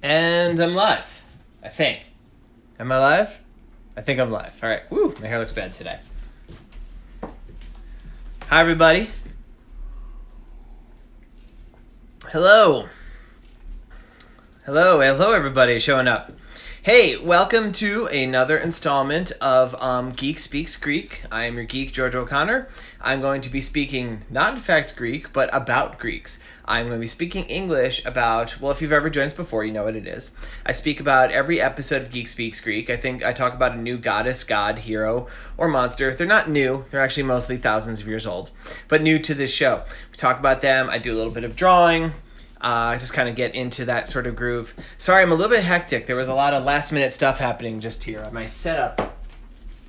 And I'm live, I think. Am I live? I think I'm live. All right. Woo, my hair looks bad today. Hi, everybody. Hello. Hello, everybody showing up. Hey, welcome to another installment of Geek Speaks Greek. I am your geek, George O'Connor. I'm going to be speaking, not in fact Greek, but about Greeks. I'm going to be speaking English about, well, if you've ever joined us before, you know what it is. I speak about every episode of Geek Speaks Greek. I think I talk about a new goddess, god, hero, or monster. They're not new. They're actually mostly thousands of years old, but new to this show. We talk about them. I do a little bit of drawing. Just kind of get into that sort of groove. Sorry, I'm a little bit hectic. There was a lot of last-minute stuff happening just here. My setup,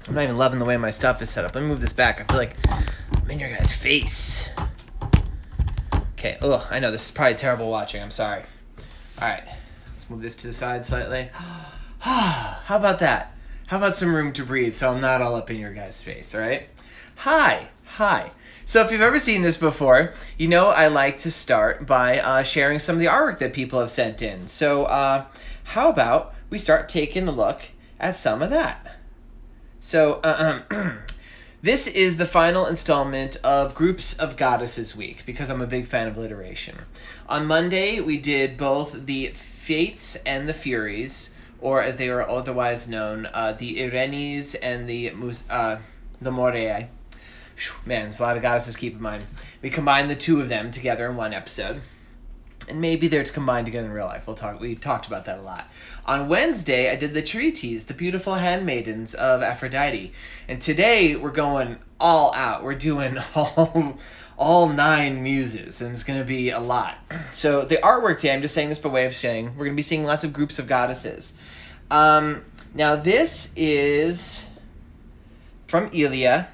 I'm not even loving the way my stuff is set up. Let me move this back. I feel like I'm in your guys' face. Okay, ugh, I know this is probably terrible watching. I'm sorry. All right, let's move this to the side slightly. How about that? How about some room to breathe so I'm not all up in your guys' face, all right? Hi. So if you've ever seen this before, you know I like to start by sharing some of the artwork that people have sent in. So how about we start taking a look at some of that? So this is the final installment of Groups of Goddesses Week, because I'm a big fan of alliteration. On Monday, we did both the Fates and the Furies, or as they are otherwise known, the Arenes and the Mousai. Man, there's a lot of goddesses to keep in mind. We combined the two of them together in one episode. And maybe they're combined together in real life. We talked about that a lot. On Wednesday, I did the Treaties, the beautiful handmaidens of Aphrodite. And today, we're going all out. We're doing all 9 muses, and it's going to be a lot. So the artwork today, I'm just saying this by way of saying, we're going to be seeing lots of groups of goddesses. Now, this is from Ilia.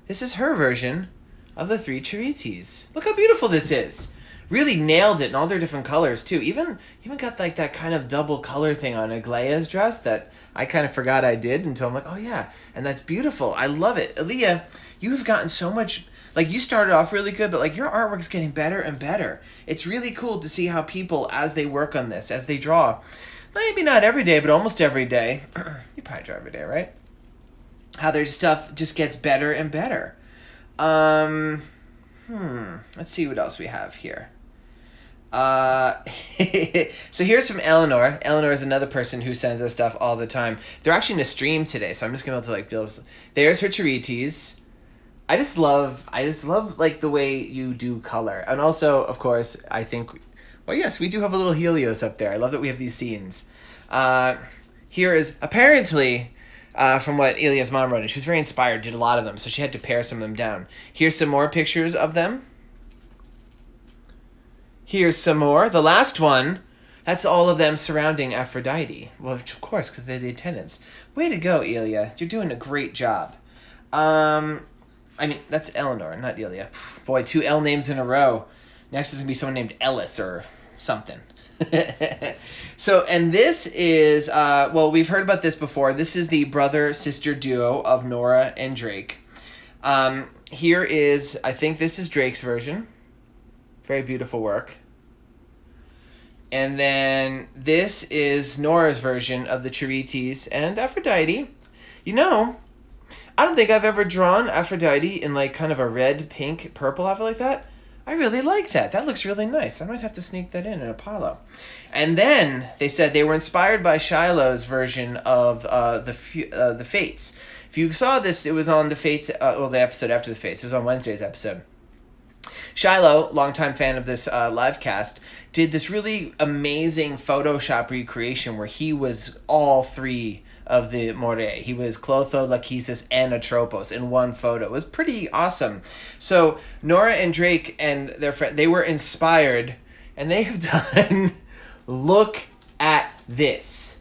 This is her version of the 3 Charites. Look how beautiful this is. Really nailed it in all their different colors, too. Even got like that kind of double color thing on Aglaea's dress that I kind of forgot I did until I'm like, oh yeah, and that's beautiful. I love it. Aaliyah, you have gotten so much, like you started off really good, but like your artwork's getting better and better. It's really cool to see how people, as they work on this, as they draw, maybe not every day, but almost every day. You probably draw every day, right? How their stuff just gets better and better. Let's see what else we have here. So here's from Eleanor. Eleanor is another person who sends us stuff all the time. They're actually in a stream today, so I'm just gonna be able to like build this. There's her Charites. I just love like the way you do color. And also, of course, I think, well, yes, we do have a little Helios up there. I love that we have these scenes. Here is apparently from what Ilia's mom wrote. She was very inspired, did a lot of them, so she had to pare some of them down. Here's some more pictures of them. Here's some more. The last one, that's all of them surrounding Aphrodite. Well, of course, because they're the attendants. Way to go, Ilia. You're doing a great job. I mean, that's Eleanor, not Ilia. Boy, 2 L names in a row. Next is going to be someone named Ellis or something. So, and this is, well, we've heard about this before. This is the brother-sister duo of Nora and Drake. Here is, I think this is Drake's version. Very beautiful work. And then this is Nora's version of the Charites and Aphrodite. You know, I don't think I've ever drawn Aphrodite in like kind of a red, pink, purple outfit like that. I really like that. That looks really nice. I might have to sneak that in Apollo. And then they said they were inspired by Shiloh's version of the Fates. If you saw this, it was on the Fates, the episode after the Fates. It was on Wednesday's episode. Shiloh, longtime fan of this live cast, did this really amazing Photoshop recreation where he was all 3 of the Morae. He was Clotho, Lachesis, and Atropos in one photo. It was pretty awesome. So Nora and Drake and their friend, they were inspired, and they have done, look at this.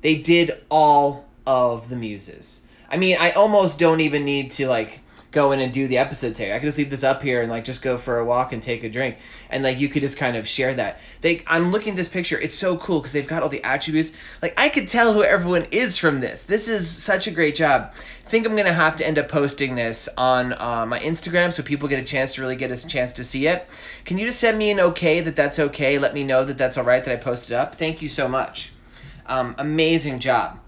They did all of the Muses. I mean, I almost don't even need to like go in and do the episode today. I could just leave this up here and like just go for a walk and take a drink, and like you could just kind of share that. I'm looking at this picture. It's so cool because they've got all the attributes. Like I could tell who everyone is from this. This is such a great job. I think I'm gonna have to end up posting this on my Instagram so people get a chance to really get a chance to see it. Can you just send me an okay that's okay? Let me know that that's all right that I posted up. Thank you so much. Amazing job.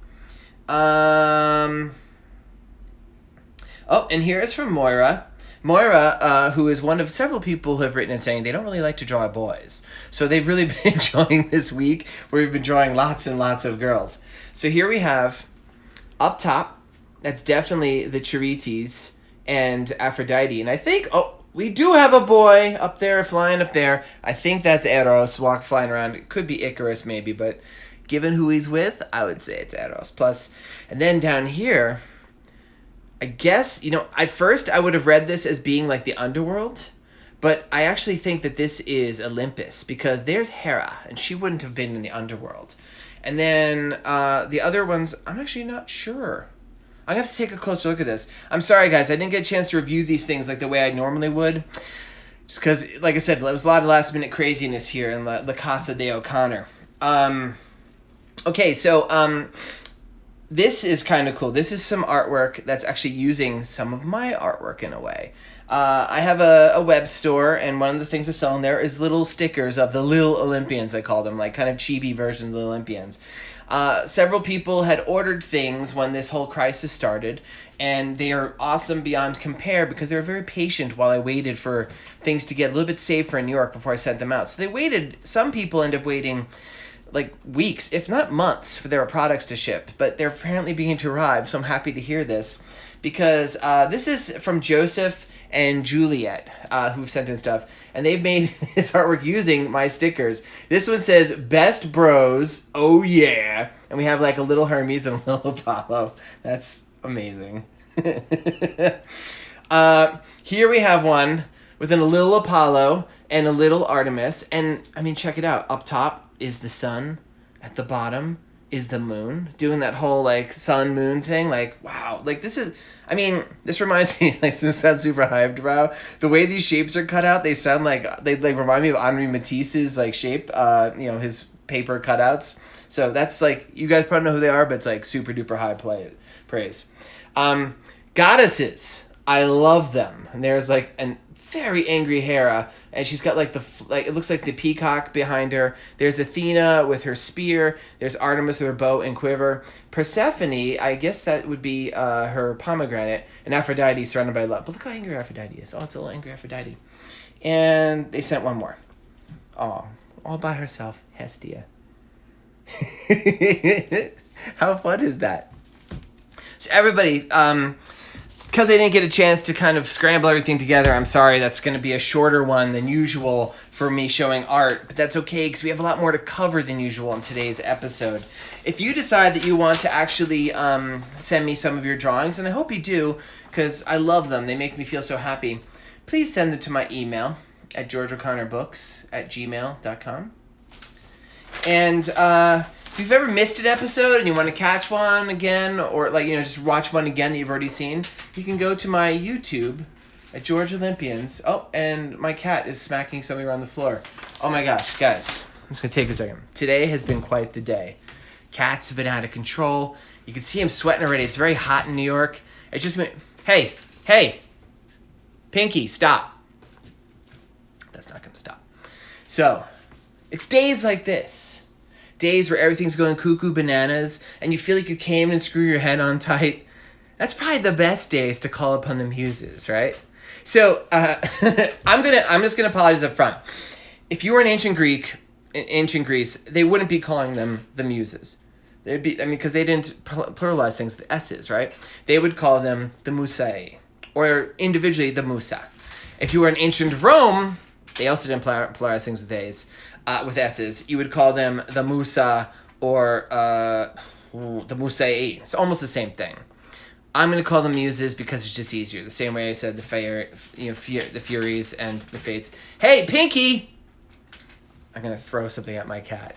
Oh, and here is from Moira. Moira, who is one of several people who have written and saying they don't really like to draw boys. So they've really been enjoying this week where we've been drawing lots and lots of girls. So here we have, up top, that's definitely the Charites and Aphrodite. And I think, we do have a boy up there, flying up there. I think that's Eros, flying around. It could be Icarus maybe, but given who he's with, I would say it's Eros. Plus, and then down here, I guess, at first I would have read this as being like the underworld, but I actually think that this is Olympus because there's Hera, and she wouldn't have been in the underworld. And then the other ones, I'm actually not sure. I'm going to have to take a closer look at this. I'm sorry, guys. I didn't get a chance to review these things like the way I normally would. Just because, like I said, there was a lot of last-minute craziness here in La Casa de O'Connor. Okay, so this is kind of cool. This is some artwork that's actually using some of my artwork in a way. I have a web store, and one of the things I sell in there is little stickers of the Lil Olympians, I call them, like kind of chibi versions of the Olympians. Several people had ordered things when this whole crisis started, and they are awesome beyond compare because they were very patient while I waited for things to get a little bit safer in New York before I sent them out. So they waited, some people end up waiting like weeks, if not months, for their products to ship, but they're apparently beginning to arrive, so I'm happy to hear this, because this is from Joseph and Juliet, who've sent in stuff, and they've made this artwork using my stickers. This one says, "Best Bros, oh yeah," and we have like a little Hermes and a little Apollo. That's amazing. Here we have one with a little Apollo and a little Artemis, and I mean, check it out. Up top is the sun, at the bottom is the moon, doing that whole like sun moon thing. Like, wow, like this reminds me, like, this sounds super hyped, bro. The way these shapes are cut out, they sound like they like remind me of Henri Matisse's like shape, his paper cutouts. So that's like, you guys probably know who they are, but it's like super duper high praise. Goddesses, I love them, and there's like an very angry Hera, and she's got like it looks like the peacock behind her. There's Athena with her spear. There's Artemis with her bow and quiver. Persephone, I guess that would be her pomegranate, and Aphrodite surrounded by love. But look how angry Aphrodite is. Oh, it's a little angry Aphrodite. And they sent one more. Oh, all by herself, Hestia. How fun is that? So everybody, because I didn't get a chance to kind of scramble everything together, I'm sorry, that's going to be a shorter one than usual for me showing art, but that's okay because we have a lot more to cover than usual in today's episode. If you decide that you want to actually send me some of your drawings, and I hope you do because I love them, they make me feel so happy, please send them to my email at georgeoconnorbooks@gmail.com. And if you've ever missed an episode and you want to catch one again, or just watch one again that you've already seen, you can go to my YouTube at George Olympians. Oh, and my cat is smacking something around the floor. Oh my gosh, guys. I'm just going to take a second. Today has been quite the day. Cats have been out of control. You can see him sweating already. It's very hot in New York. It's just been... Hey! Pinky, stop. That's not going to stop. So, it's days like this. Days where everything's going cuckoo bananas and you feel like you came and screw your head on tight. That's probably the best days to call upon the Muses, right? So I'm just gonna apologize up front. If you were in ancient Greece, they wouldn't be calling them the Muses. They'd be, because they didn't pluralize things with S's, right? They would call them the Mousai, or individually the Musa. If you were in ancient Rome, they also didn't pluralize things with A's. With S's, you would call them the Musa or the Mousai. It's almost the same thing. I'm going to call them Muses because it's just easier. The same way I said the Furies and the Fates. Hey, Pinky! I'm going to throw something at my cat.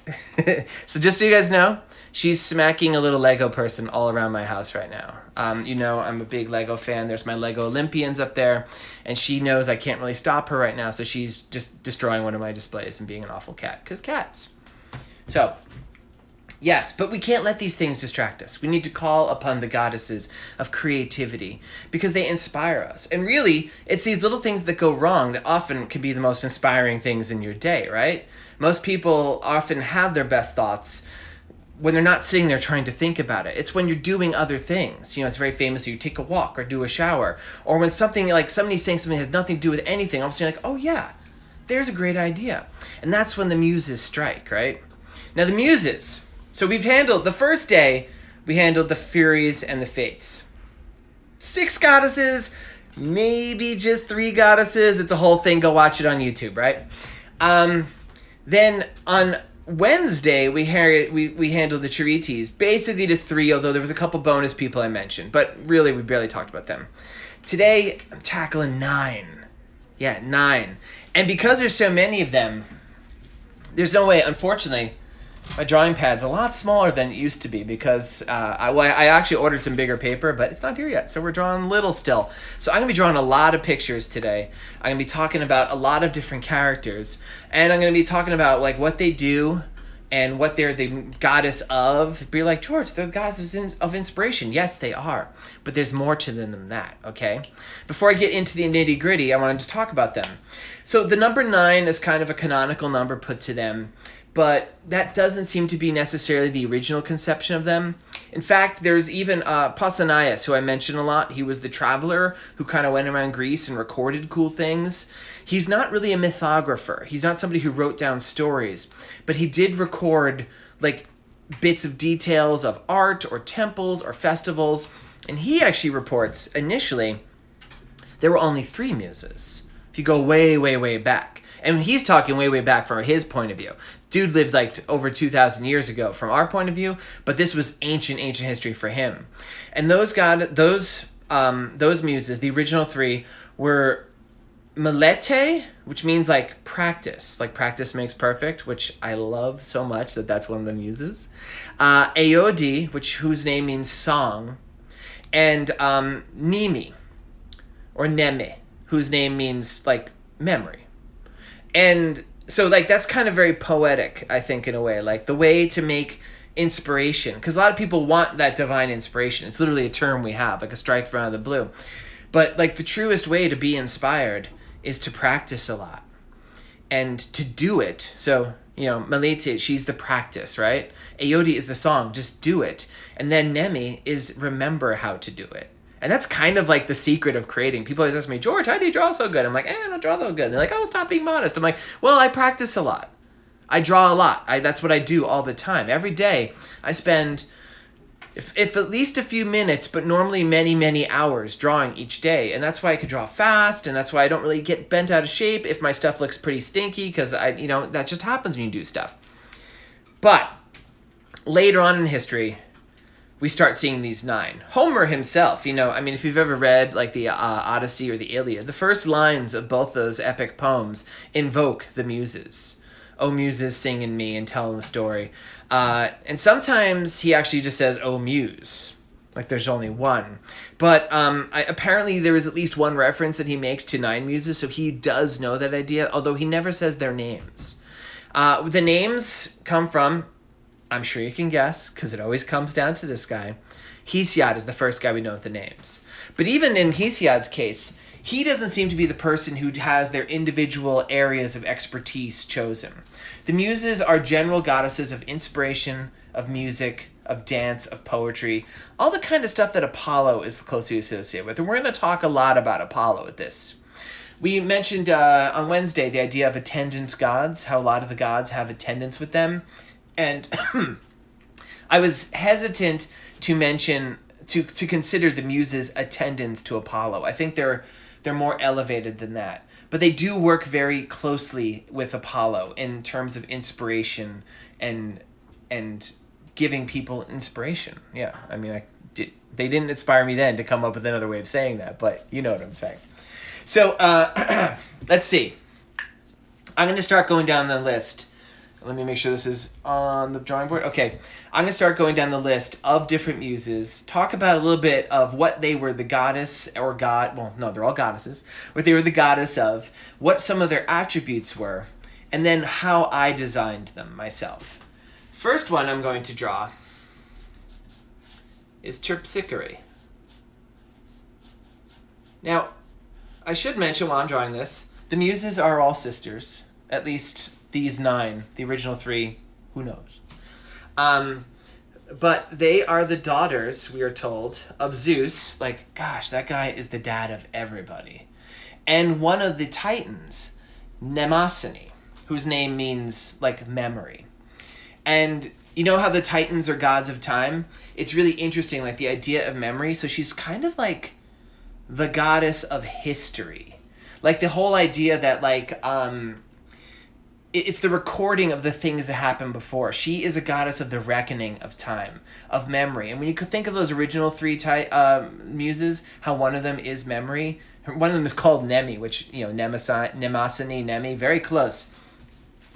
So just so you guys know, she's smacking a little Lego person all around my house right now. You know, I'm a big Lego fan. There's my Lego Olympians up there, and she knows I can't really stop her right now, so she's just destroying one of my displays and being an awful cat, because cats. So, yes, but we can't let these things distract us. We need to call upon the goddesses of creativity because they inspire us. And really, it's these little things that go wrong that often can be the most inspiring things in your day, right? Most people often have their best thoughts when they're not sitting there trying to think about it. It's when you're doing other things. You know, it's very famous. You take a walk or do a shower. Or when something like somebody's saying something that has nothing to do with anything, all of a sudden you're like, oh yeah, there's a great idea. And that's when the muses strike, right? Now the muses. So we've handled, the first day, we handled the Furies and the Fates. 6 goddesses, maybe just 3 goddesses. It's a whole thing. Go watch it on YouTube, right? Then on Wednesday, we handled the Charites. Basically just 3, although there was a couple bonus people I mentioned. But really, we barely talked about them. Today, I'm tackling 9. Yeah, 9. And because there's so many of them, there's no way, unfortunately, my drawing pad's a lot smaller than it used to be because I actually ordered some bigger paper, but it's not here yet, so we're drawing little still. So I'm going to be drawing a lot of pictures today. I'm going to be talking about a lot of different characters, and I'm going to be talking about like what they do and what they're the goddess of. Be like, George, they're the goddess of inspiration. Yes, they are, but there's more to them than that, okay? Before I get into the nitty-gritty, I want to just talk about them. So the number 9 is kind of a canonical number put to them, but that doesn't seem to be necessarily the original conception of them. In fact, there's even Pausanias, who I mention a lot. He was the traveler who kind of went around Greece and recorded cool things. He's not really a mythographer. He's not somebody who wrote down stories, but he did record like bits of details of art or temples or festivals. And he actually reports initially there were only 3 muses. If you go way, way, way back. And he's talking way, way back from his point of view. Dude lived like over 2,000 years ago from our point of view, but this was ancient history for him. And those muses, the original 3, were Melete, which means like practice makes perfect, which I love so much that's one of the muses. Aodi, whose name means song, and Nimi, or Neme, whose name means like memory. And so like that's kind of very poetic, I think, in a way, like the way to make inspiration, because a lot of people want that divine inspiration. It's literally a term we have, like a strike from out of the blue. But like the truest way to be inspired is to practice a lot and to do it. So, you know, Melete, she's the practice, right? Aodi is the song, just do it. And then Nemi is remember how to do it. And that's kind of like the secret of creating. People always ask me, George, how do you draw so good? I'm like, I don't draw so good. They're like, oh, stop being modest. I'm like, well, I practice a lot. I draw a lot. That's what I do all the time. Every day I spend, if at least a few minutes, but normally many, many hours drawing each day. And that's why I can draw fast. And that's why I don't really get bent out of shape if my stuff looks pretty stinky, because that just happens when you do stuff. But later on in history, we start seeing these 9. Homer himself, if you've ever read like the Odyssey or the Iliad, the first lines of both those epic poems invoke the muses. Oh, muses, sing in me and tell them a story. And sometimes he actually just says, oh, muse. Like there's only one. But apparently there is at least one reference that he makes to 9 muses, so he does know that idea, although he never says their names. The names come from, I'm sure you can guess, because it always comes down to this guy. Hesiod is the first guy we know with the names. But even in Hesiod's case, he doesn't seem to be the person who has their individual areas of expertise chosen. The muses are general goddesses of inspiration, of music, of dance, of poetry, all the kind of stuff that Apollo is closely associated with. And we're going to talk a lot about Apollo with this. We mentioned on Wednesday the idea of attendant gods, how a lot of the gods have attendants with them. And I was hesitant to mention, to consider the muses attendants to Apollo. I think they're more elevated than that. But they do work very closely with Apollo in terms of inspiration and giving people inspiration. Yeah, I mean, they didn't inspire me then to come up with another way of saying that, but you know what I'm saying. So let's see. I'm going to start going down the list Let me make sure this is on the drawing board. Okay, I'm going to start going down the list of different muses, talk about a little bit of what they were the goddess or god, well, no, they're all goddesses, what they were the goddess of, what some of their attributes were, and then how I designed them myself. First one I'm going to draw is Terpsichore. Now, I should mention while I'm drawing this, the muses are all sisters, at least these 9, the original 3, who knows? But they are the daughters, we are told, of Zeus. Like, gosh, that guy is the dad of everybody. And one of the titans, Mnemosyne, whose name means, like, memory. And you know how the titans are gods of time? It's really interesting, like, the idea of memory. So she's kind of like the goddess of history. Like, the whole idea that, like, it's the recording of the things that happened before. She is a goddess of the reckoning of time, of memory. And when you could think of those original 3 muses, how one of them is memory. One of them is called Nemi, which, you know, Mnemosyne, Nemi, very close.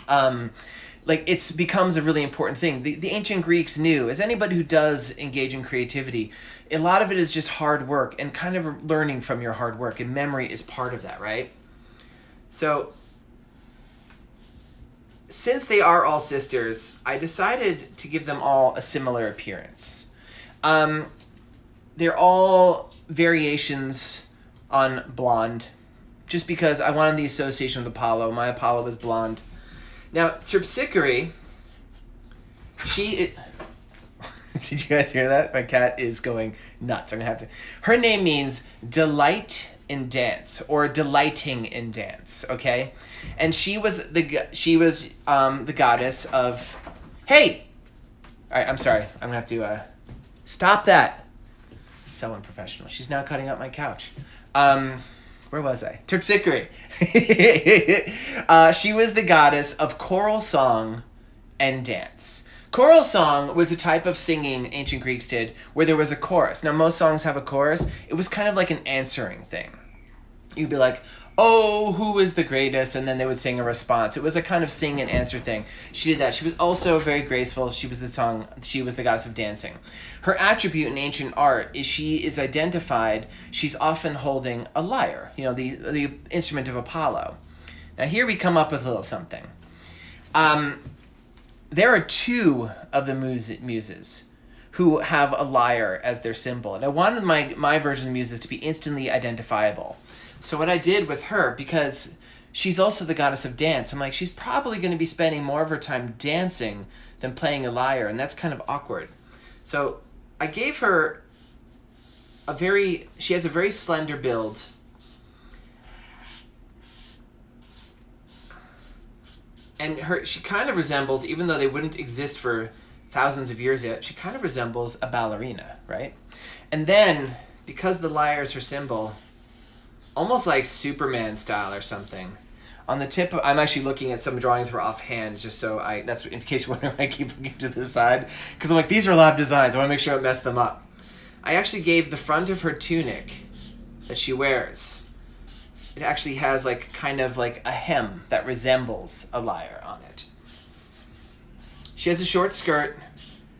Like, it becomes a really important thing. The ancient Greeks knew, as anybody who does engage in creativity, a lot of it is just hard work and kind of learning from your hard work, and memory is part of that, right? So, since they are all sisters, I decided to give them all a similar appearance. They're all variations on blonde, just because I wanted the association with Apollo. My Apollo was blonde. Now, Terpsichore, did you guys hear that? My cat is going nuts. I'm gonna have to. Her name means delight in dance, or delighting in dance. Okay, and she was the goddess of. Hey, all right. I'm sorry. I'm gonna have to stop that. So unprofessional. She's now cutting up my couch. Where was I? Terpsichore. She was the goddess of choral song and dance. Choral song was a type of singing ancient Greeks did where there was a chorus. Now, most songs have a chorus. It was kind of like an answering thing. You'd be like, oh, who is the greatest? And then they would sing a response. It was a kind of sing and answer thing. She did that. She was also very graceful. She was the goddess of dancing. Her attribute in ancient art is she is identified, she's often holding a lyre, you know, the instrument of Apollo. Now here we come up with a little something. There are 2 of the muses who have a lyre as their symbol. And I wanted my version of the muses to be instantly identifiable. So what I did with her, because she's also the goddess of dance, I'm like, she's probably going to be spending more of her time dancing than playing a lyre, and that's kind of awkward. So I gave her she has a very slender build. And she kind of resembles, even though they wouldn't exist for thousands of years yet, she kind of resembles a ballerina, right? And then, because the lyre is her symbol, almost like Superman style or something. On the tip of, I'm actually looking at some drawings for offhand, just so that's in case you're wondering, I keep looking to the side, because I'm like, these are live designs, I want to make sure I don't mess them up. I actually gave the front of her tunic that she wears, it actually has like kind of like a hem that resembles a lyre on it. She has a short skirt,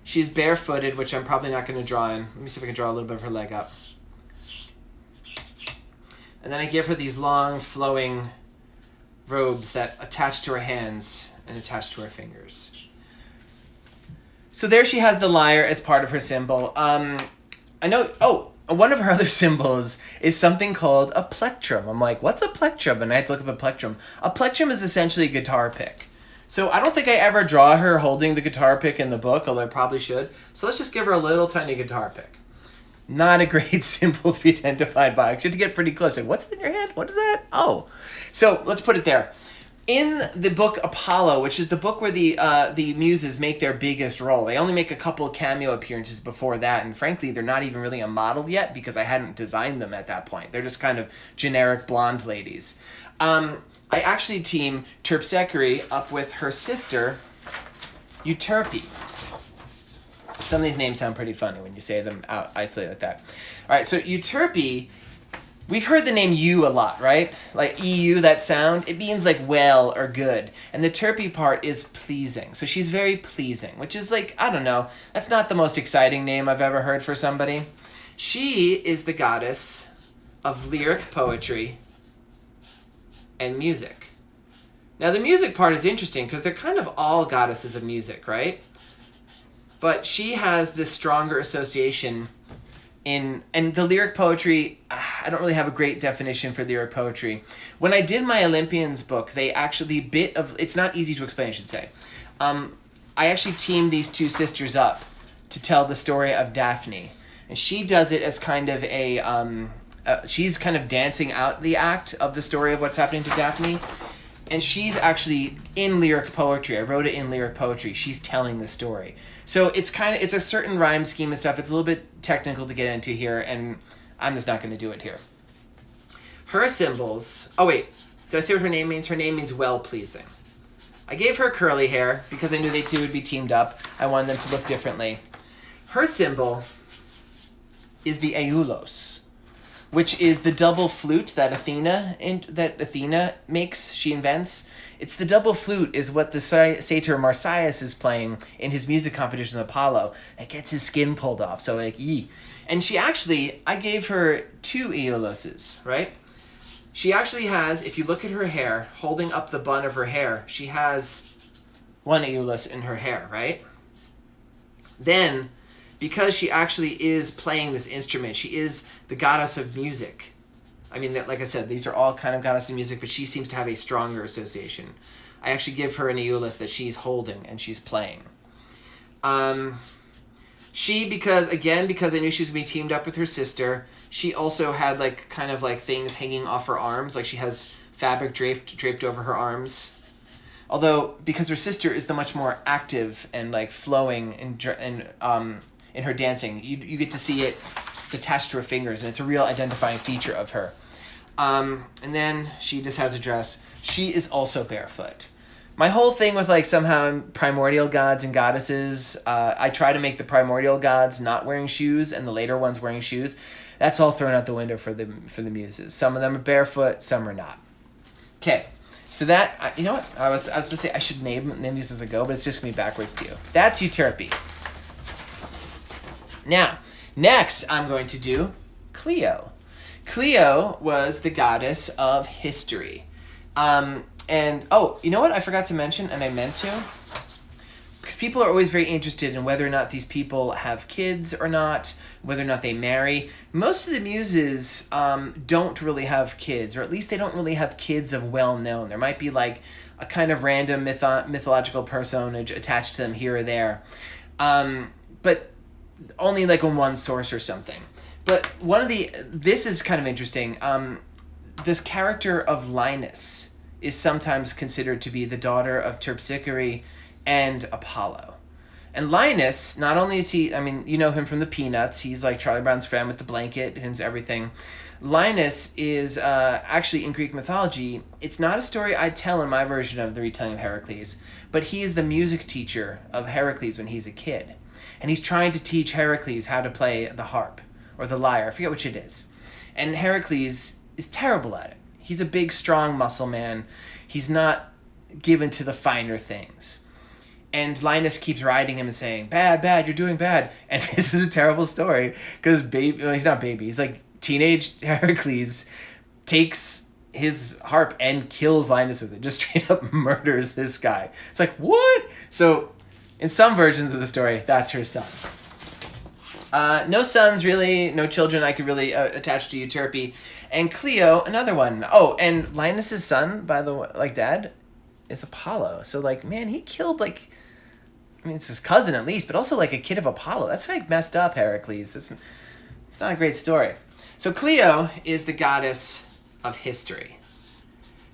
she's barefooted, which I'm probably not going to draw in. Let me see if I can draw a little bit of her leg up. And then I give her these long, flowing robes that attach to her hands and attach to her fingers. So there she has the lyre as part of her symbol. I know, one of her other symbols is something called a plectrum. I'm like, what's a plectrum? And I had to look up a plectrum. A plectrum is essentially a guitar pick. So I don't think I ever draw her holding the guitar pick in the book, although I probably should. So let's just give her a little tiny guitar pick. Not a great symbol to be identified by. Actually, to get pretty close. Like, what's in your hand? What is that? Oh. So let's put it there. In the book Apollo, which is the book where the muses make their biggest role, they only make a couple of cameo appearances before that, and frankly, they're not even really a model yet because I hadn't designed them at that point. They're just kind of generic blonde ladies. I actually team Terpsichore up with her sister, Euterpe. Some of these names sound pretty funny when you say them out isolated like that. All right, so Euterpe We've heard the name "you" a lot, right? Like "eu," that sound. It means like well or good. And the terpy part is pleasing. So she's very pleasing, which is like, I don't know. That's not the most exciting name I've ever heard for somebody. She is the goddess of lyric poetry and music. Now the music part is interesting because they're kind of all goddesses of music, right? But she has this stronger association and the lyric poetry, I don't really have a great definition for lyric poetry. When I did my Olympians book, they actually, it's not easy to explain, I should say. I actually teamed these two sisters up to tell the story of Daphne. And she does it as kind of she's kind of dancing out the act of the story of what's happening to Daphne. And she's actually in lyric poetry. I wrote it in lyric poetry. She's telling the story. So it's a certain rhyme scheme and stuff. It's a little bit technical to get into here, and I'm just not going to do it here. Her symbols... Oh, wait. Did I say what her name means? Her name means well-pleasing. I gave her curly hair because I knew they two would be teamed up. I wanted them to look differently. Her symbol is the Aeulos, which is the double flute that Athena makes, she invents. It's the double flute is what the satyr Marsyas is playing in his music competition with Apollo. That gets his skin pulled off, so like, yee. And she actually, I gave her 2 Aeoloses, right? She actually has, if you look at her hair, holding up the bun of her hair, she has 1 Aeulos in her hair, right? Then, because she actually is playing this instrument, she is the goddess of music. I mean, like I said, these are all kind of goddess of music, but she seems to have a stronger association. I actually give her an Aeolus that she's holding and she's playing. Because I knew she was going to be teamed up with her sister, she also had like kind of like things hanging off her arms, like she has fabric draped over her arms. Although, because her sister is the much more active and like flowing and in her dancing, you get to see it. It's attached to her fingers, and it's a real identifying feature of her. And then she just has a dress. She is also barefoot. My whole thing with like somehow primordial gods and goddesses, I try to make the primordial gods not wearing shoes and the later ones wearing shoes. That's all thrown out the window for the muses. Some of them are barefoot, some are not. Okay, so that, you know what? I was going to say I should name these as I go, but it's just going to be backwards to you. That's Euterpe. Now, next I'm going to do Cleo. Cleo was the goddess of history. And, oh, you know what I forgot to mention, and I meant to? Because people are always very interested in whether or not these people have kids or not, whether or not they marry. Most of the muses don't really have kids, or at least they don't really have kids of well-known. There might be like a kind of random mythological personage attached to them here or there. But only like on one source or something. But this is kind of interesting. This character of Lioness is sometimes considered to be the daughter of Terpsichore and Apollo. And Lioness, not only is he, I mean, you know him from the Peanuts, he's like Charlie Brown's friend with the blanket and everything. Lioness is actually in Greek mythology, it's not a story I tell in my version of the retelling of Heracles, but he is the music teacher of Heracles when he's a kid. And he's trying to teach Heracles how to play the harp or the lyre, I forget which it is. And Heracles is terrible at it. He's a big, strong muscle man. He's not given to the finer things. And Linus keeps riding him and saying, bad, you're doing bad. And this is a terrible story because he's not baby. He's like teenage Heracles takes his harp and kills Linus with it. Just straight up murders this guy. It's like, what? So in some versions of the story, that's her son. No sons, really. No children I could really attach to Euterpe. And Cleo, another one. Oh, and Linus's son, by the way, like dad, is Apollo. So, like, man, he killed, like, I mean, it's his cousin at least, but also, like, a kid of Apollo. That's, like, messed up, Heracles. It's not a great story. So Cleo is the goddess of history.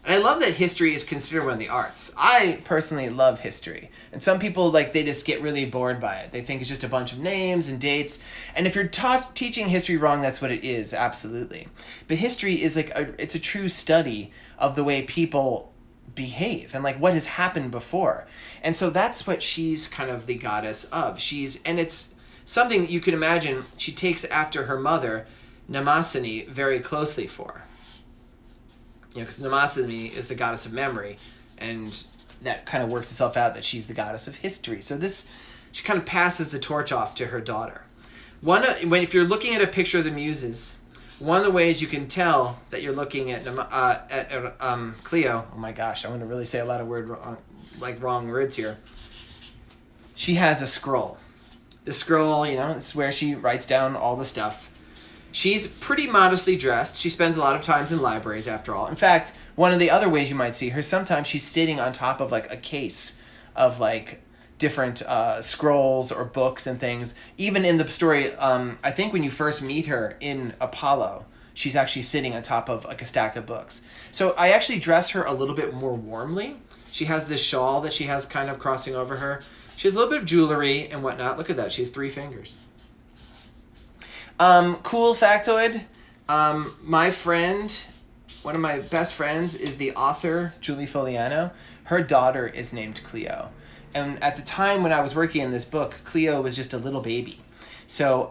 And I love that history is considered one of the arts. I personally love history. And some people, like, they just get really bored by it. They think it's just a bunch of names and dates. And if you're teaching history wrong, that's what it is, absolutely. But history is, like, it's a true study of the way people behave and, like, what has happened before. And so that's what she's kind of the goddess of. And it's something that you can imagine she takes after her mother Mnemosyne very closely for. Because Mnemosyne is the goddess of memory, and that kind of works itself out that she's the goddess of history. So she kind of passes the torch off to her daughter. If you're looking at a picture of the Muses, one of the ways you can tell that you're looking at Cleo. Oh my gosh, I want to really say a lot of wrong words here. She has a scroll. The scroll, it's where she writes down all the stuff. She's pretty modestly dressed. She spends a lot of times in libraries, after all. In fact, one of the other ways you might see her, sometimes she's sitting on top of like a case of like different scrolls or books and things. Even in the story, I think when you first meet her in Apollo, she's actually sitting on top of like a stack of books. So I actually dress her a little bit more warmly. She has this shawl that she has kind of crossing over her. She has a little bit of jewelry and whatnot. Look at that. She has 3 fingers. Cool factoid. My friend, one of my best friends, is the author, Julie Foliano. Her daughter is named Cleo. And at the time when I was working in this book, Cleo was just a little baby. So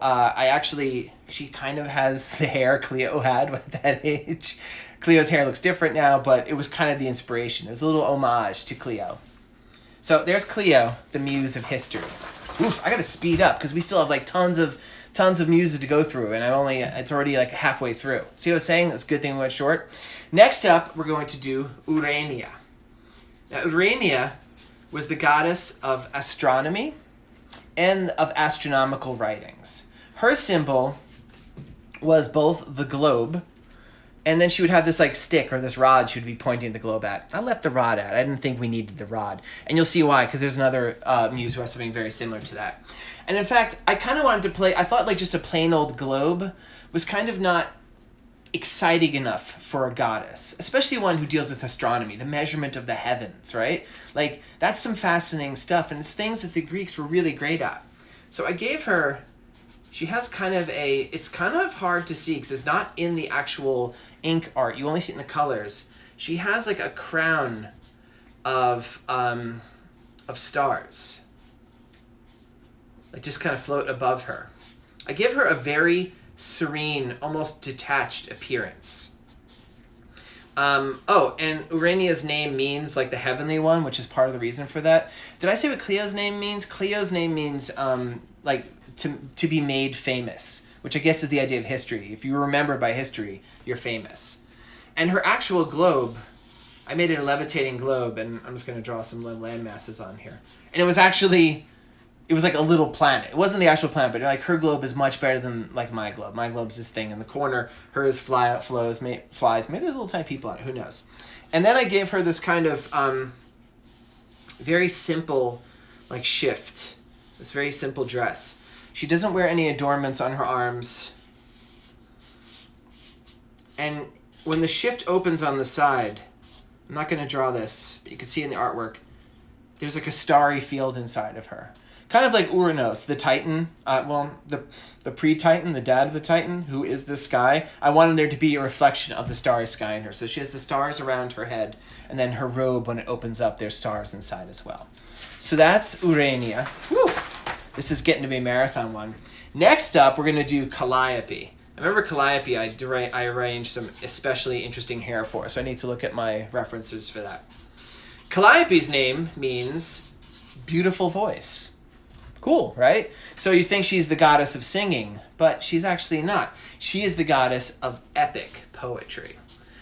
she kind of has the hair Cleo had at that age. Cleo's hair looks different now, but it was kind of the inspiration. It was a little homage to Cleo. So there's Cleo, the muse of history. Oof, I gotta speed up because we still have like tons of muses to go through, and it's already like halfway through. See what I was saying? It's a good thing we went short. Next up, we're going to do Aranea. Now, Aranea was the goddess of astronomy and of astronomical writings. Her symbol was both the globe, and then she would have this like stick or this rod she would be pointing the globe at. I left the rod out. I didn't think we needed the rod. And you'll see why, because there's another muse who has something very similar to that. And in fact, I kind of wanted to I thought like just a plain old globe was kind of not exciting enough for a goddess, especially one who deals with astronomy, the measurement of the heavens, right? Like, that's some fascinating stuff, and it's things that the Greeks were really great at. So I gave her, she has it's kind of hard to see because it's not in the actual ink art. You only see it in the colors. She has like a crown of stars. Like just kind of float above her. I give her a very serene, almost detached appearance. And Aranea's name means like the heavenly one, which is part of the reason for that. Did I say what Cleo's name means? Cleo's name means like to be made famous, which I guess is the idea of history. If you remember by history, you're famous. And her actual globe, I made it a levitating globe, and I'm just going to draw some land masses on here. And it was like a little planet. It wasn't the actual planet, but like her globe is much better than like my globe. My globe's this thing in the corner. Hers flies. Maybe there's little tiny people on it. Who knows? And then I gave her this kind of very simple like shift. This very simple dress. She doesn't wear any adornments on her arms. And when the shift opens on the side, I'm not going to draw this, but you can see in the artwork, there's like a starry field inside of her. Kind of like Uranos, the Titan, the pre-Titan, the dad of the Titan, who is the sky. I wanted there to be a reflection of the starry sky in her. So she has the stars around her head, and then her robe, when it opens up, there's stars inside as well. So that's Aranea. Woo! This is getting to be a marathon one. Next up, we're going to do Calliope. I remember Calliope, I arranged some especially interesting hair for, so I need to look at my references for that. Calliope's name means beautiful voice. Cool, right? So you think she's the goddess of singing, but she's actually not. She is the goddess of epic poetry.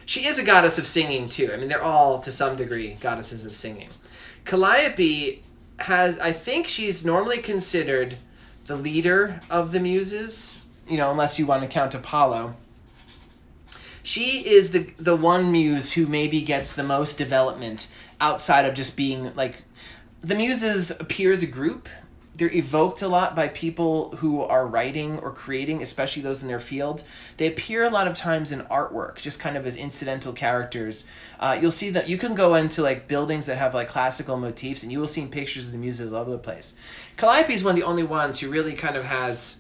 She is a goddess of singing too. I mean, they're all, to some degree, goddesses of singing. Calliope I think she's normally considered the leader of the Muses, unless you want to count Apollo. She is the one muse who maybe gets the most development outside of just being like, the Muses appear as a group. They're evoked a lot by people who are writing or creating, especially those in their field. They appear a lot of times in artwork, just kind of as incidental characters. You'll see that you can go into like buildings that have like classical motifs, and you will see pictures of the Muses all over the place. Calliope is one of the only ones who really kind of has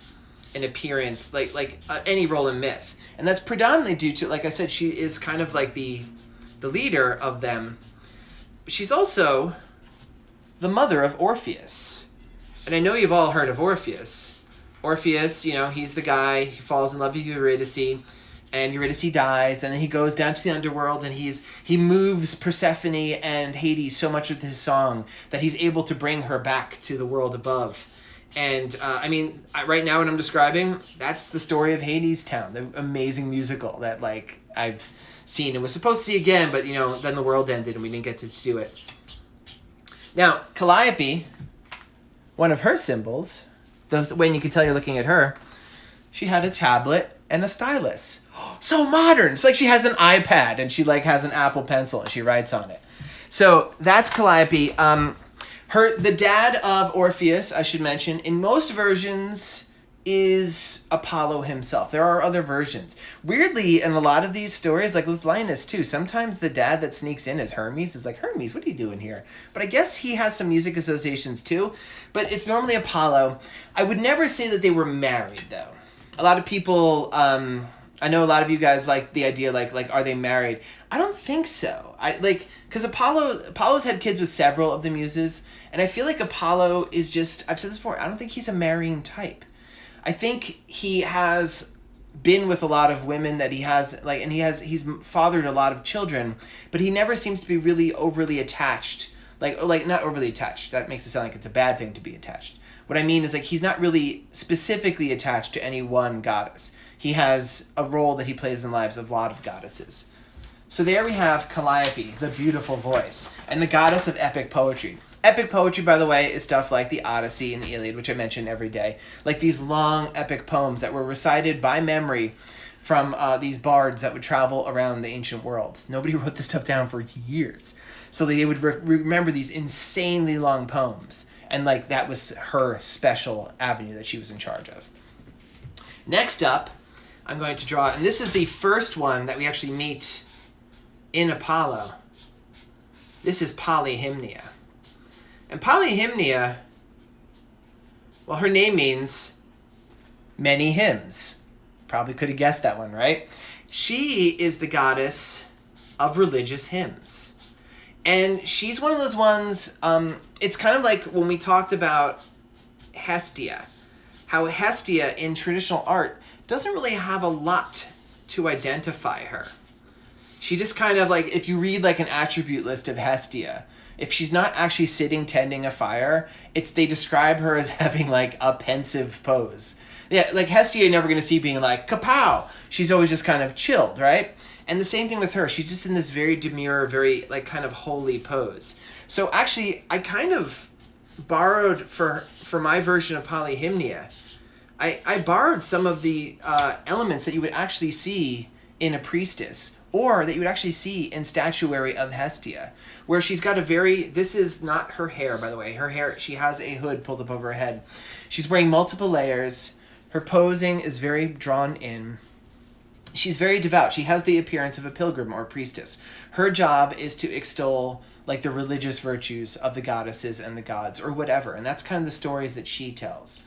an appearance like any role in myth, and that's predominantly due to, like I said, she is kind of like the leader of them. But she's also the mother of Orpheus. And I know you've all heard of Orpheus. Orpheus, he's the guy. He falls in love with Eurydice, and Eurydice dies, and then he goes down to the underworld, and he moves Persephone and Hades so much with his song that he's able to bring her back to the world above. And right now, what I'm describing, that's the story of Hades Town, the amazing musical that I've seen and was supposed to see again, but then the world ended and we didn't get to do it. Now, Calliope, one of her symbols, when you can tell you're looking at her, she had a tablet and a stylus. So modern! It's like she has an iPad and she has an Apple Pencil and she writes on it. So that's Calliope. The dad of Orpheus, I should mention, in most versions is Apollo himself. There are other versions. Weirdly, in a lot of these stories, like with Lioness too, sometimes the dad that sneaks in is Hermes. It's like, Hermes, what are you doing here? But I guess he has some music associations too. But it's normally Apollo. I would never say that they were married, though. A lot of people, I know a lot of you guys like the idea, are they married? I don't think so. Because Apollo's had kids with several of the Muses, and I feel like Apollo is just, I've said this before, I don't think he's a marrying type. I think he has been with a lot of women that he has, and he's fathered a lot of children, but he never seems to be really overly attached. Not overly attached. That makes it sound like it's a bad thing to be attached. What I mean is, he's not really specifically attached to any one goddess. He has a role that he plays in the lives of a lot of goddesses. So there we have Calliope, the beautiful voice, and the goddess of epic poetry. Epic poetry, by the way, is stuff like the Odyssey and the Iliad, which I mention every day. Like these long epic poems that were recited by memory from these bards that would travel around the ancient world. Nobody wrote this stuff down for years. So they would remember these insanely long poems. And that was her special avenue that she was in charge of. Next up, I'm going to draw, and this is the first one that we actually meet in Apollo. This is Polyhymnia. And Polyhymnia, well, her name means many hymns. Probably could have guessed that one, right? She is the goddess of religious hymns. And she's one of those ones, it's kind of like when we talked about Hestia. How Hestia in traditional art doesn't really have a lot to identify her. She just kind of if you read an attribute list of Hestia, if she's not actually sitting tending a fire, they describe her as having a pensive pose. Yeah, Hestia you're never going to see being kapow. She's always just kind of chilled, right? And the same thing with her. She's just in this very demure, very kind of holy pose. So actually, I kind of borrowed for my version of Polyhymnia, I borrowed some of the elements that you would actually see in a priestess, or that you would actually see in statuary of Hestia, where she's got this is not her hair, by the way. Her hair, she has a hood pulled up over her head. She's wearing multiple layers. Her posing is very drawn in. She's very devout. She has the appearance of a pilgrim or a priestess. Her job is to extol the religious virtues of the goddesses and the gods, or whatever. And that's kind of the stories that she tells.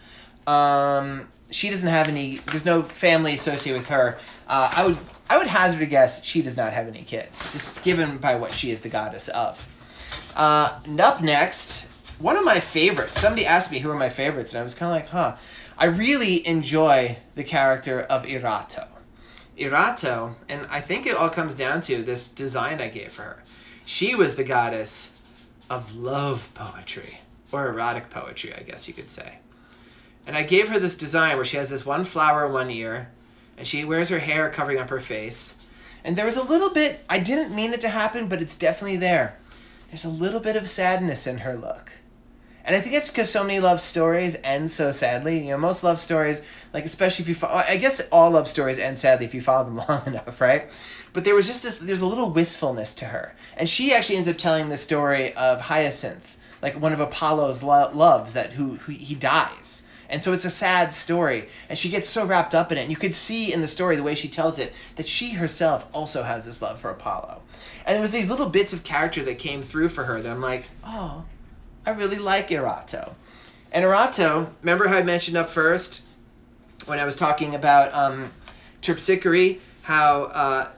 She doesn't have there's no family associated with her. I would hazard a guess she does not have any kids, just given by what she is the goddess of. Up next, one of my favorites. Somebody asked me who are my favorites, and I was kind of I really enjoy the character of Erato. Erato, and I think it all comes down to this design I gave for her. She was the goddess of love poetry, or erotic poetry, I guess you could say. And I gave her this design where she has this one flower in one ear, and she wears her hair covering up her face. And there was a little bit, I didn't mean it to happen, but it's definitely there. There's a little bit of sadness in her look. And I think it's because so many love stories end so sadly. Most love stories, especially if I guess all love stories end sadly if you follow them long enough, right? But there was just there's a little wistfulness to her. And she actually ends up telling the story of Hyacinth, one of Apollo's loves who he dies. And so it's a sad story, and she gets so wrapped up in it. And you could see in the story, the way she tells it, that she herself also has this love for Apollo. And it was these little bits of character that came through for her that I'm like, oh, I really like Erato. And Erato, remember how I mentioned up first when I was talking about Terpsichore, how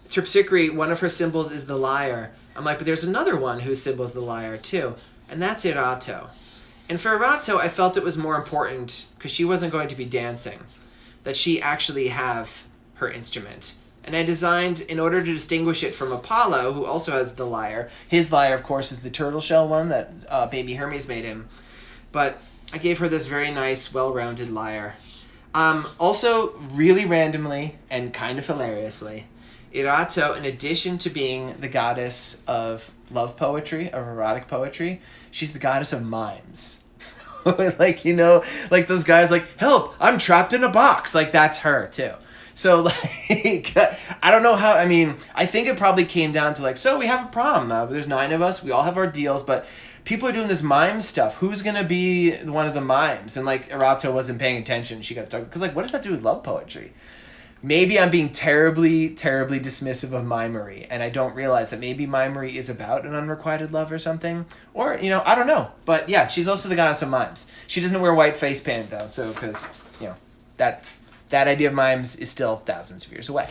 Terpsichore, one of her symbols is the lyre. I'm like, but there's another one whose symbol is the lyre too, and that's Erato. And for Erato, I felt it was more important, because she wasn't going to be dancing, that she actually have her instrument. And I designed, in order to distinguish it from Apollo, who also has the lyre. His lyre, of course, is the turtle shell one that baby Hermes made him. But I gave her this very nice, well-rounded lyre. Also, really randomly and kind of hilariously, Erato, in addition to being the goddess of love poetry, of erotic poetry, she's the goddess of mimes. Like, you know, like those guys like, help, I'm trapped in a box. Like, that's her, too. So, like, I don't know how, I mean, I think it probably came down to, like, so we have a prom. There's 9 of us. We all have our deals, but people are doing this mime stuff. Who's going to be one of the mimes? And, like, Erato wasn't paying attention. She got stuck. Because, like, what does that do with love poetry? Maybe I'm being terribly, terribly dismissive of mimery, and I don't realize that maybe mimery is about an unrequited love or something. Or, you know, I don't know. But, yeah, she's also the goddess of mimes. She doesn't wear white face paint, though, so, because, you know, that idea of mimes is still thousands of years away.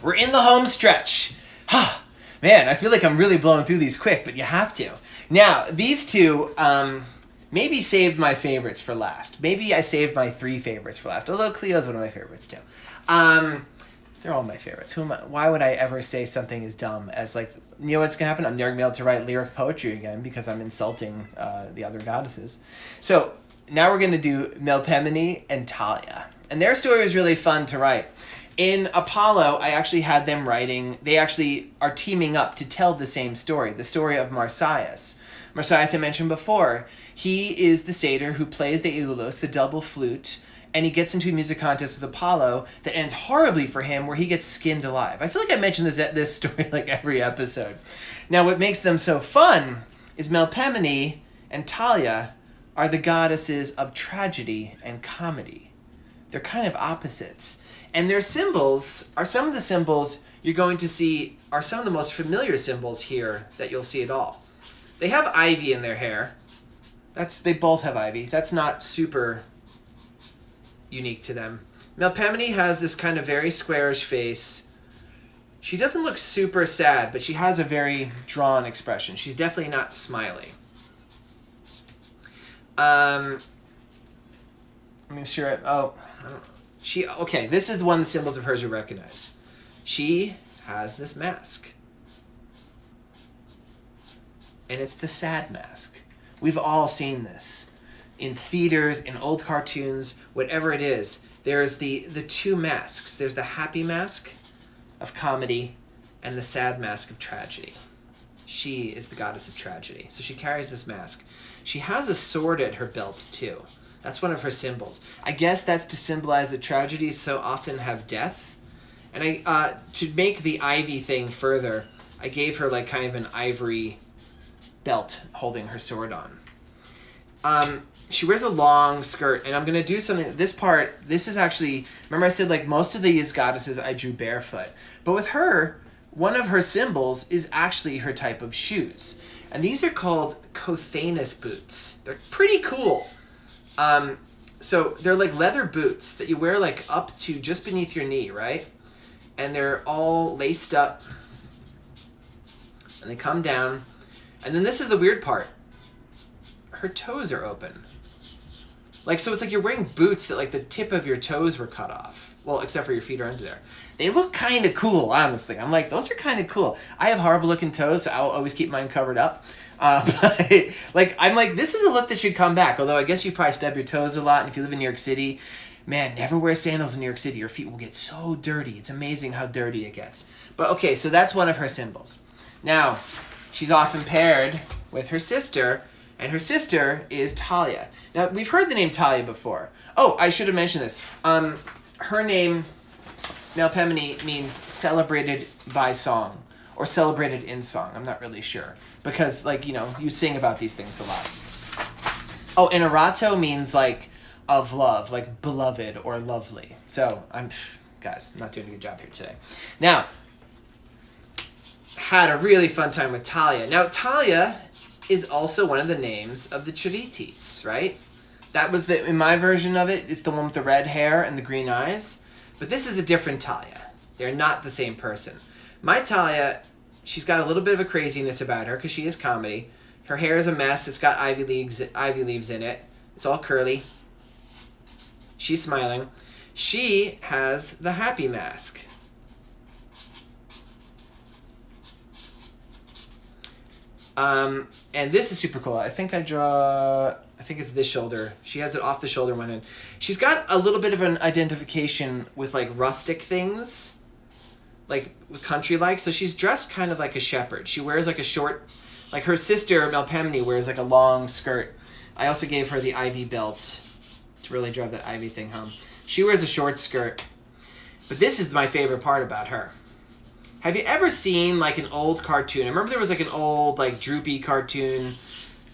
We're in the home stretch. Man, I feel like I'm really blowing through these quick, but you have to. Now, these two maybe saved my favorites for last. Maybe I saved my 3 favorites for last, although Cleo's one of my favorites, too. They're all my favorites. Why would I ever say something as dumb as, like, you know what's going to happen? I'm never going to be able to write lyric poetry again because I'm insulting the other goddesses. So, now we're going to do Melpomene and Thalia. And their story was really fun to write. In Apollo, I actually had them writing, they actually are teaming up to tell the same story, the story of Marsyas. Marsyas, I mentioned before, he is the satyr who plays the Iulos, the double flute, and he gets into a music contest with Apollo that ends horribly for him, where he gets skinned alive. I feel like I mentioned this story like every episode. Now, what makes them so fun is Melpomene and Thalia are the goddesses of tragedy and comedy. They're kind of opposites. And their symbols are some of the symbols you're going to see are some of the most familiar symbols here that you'll see at all. They have ivy in their hair. They both have ivy. That's not super unique to them. Melpomene has this kind of very squarish face. She doesn't look super sad, but she has a very drawn expression. She's definitely not smiling. I'm sure. Okay, this is one of the symbols of hers you recognize. She has this mask. And it's the sad mask. We've all seen this. In theaters, in old cartoons, whatever it is, there's the 2 masks. There's the happy mask of comedy and the sad mask of tragedy. She is the goddess of tragedy. So she carries this mask. She has a sword at her belt, too. That's one of her symbols. I guess that's to symbolize that tragedies so often have death. And to make the ivy thing further, I gave her like kind of an ivory belt holding her sword on. She wears a long skirt, and I'm going to do something. This is actually, remember I said like most of these goddesses I drew barefoot. But with her, one of her symbols is actually her type of shoes. And these are called Cothanus boots. They're pretty cool. So they're like leather boots that you wear like up to just beneath your knee, right? And they're all laced up. And they come down. And then this is the weird part. Her toes are open. Like, so it's like you're wearing boots that like the tip of your toes were cut off. Well, except for your feet are under there. They look kind of cool, honestly. I'm like, those are kind of cool. I have horrible looking toes, so I'll always keep mine covered up. But like, I'm like, this is a look that should come back. Although I guess you probably stub your toes a lot. And if you live in New York City, man, never wear sandals in New York City. Your feet will get so dirty. It's amazing how dirty it gets. But okay, so that's one of her symbols. Now, she's often paired with her sister, and her sister is Thalia. Now, we've heard the name Thalia before. Oh, I should have mentioned this. Her name, Melpomene, means celebrated by song, or celebrated in song. I'm not really sure. Because, like, you know, you sing about these things a lot. Oh, and Erato means, like, of love, like beloved or lovely. So, guys, I'm not doing a good job here today. Now, had a really fun time with Thalia. Now, Thalia is also one of the names of the Charites, right? That was in my version of it, it's the one with the red hair and the green eyes. But this is a different Thalia. They're not the same person. My Thalia, she's got a little bit of a craziness about her because she is comedy. Her hair is a mess. It's got ivy leaves in it. It's all curly. She's smiling. She has the happy mask. And this is super cool. I think it's this shoulder. She has it off the shoulder one end. She's got a little bit of an identification with like rustic things, like country-like. So she's dressed kind of like a shepherd. She wears like a short, like her sister Melpomene wears like a long skirt. I also gave her the ivy belt to really drive that ivy thing home. She wears a short skirt. But this is my favorite part about her. Have you ever seen like an old cartoon? I remember there was like an old like droopy cartoon,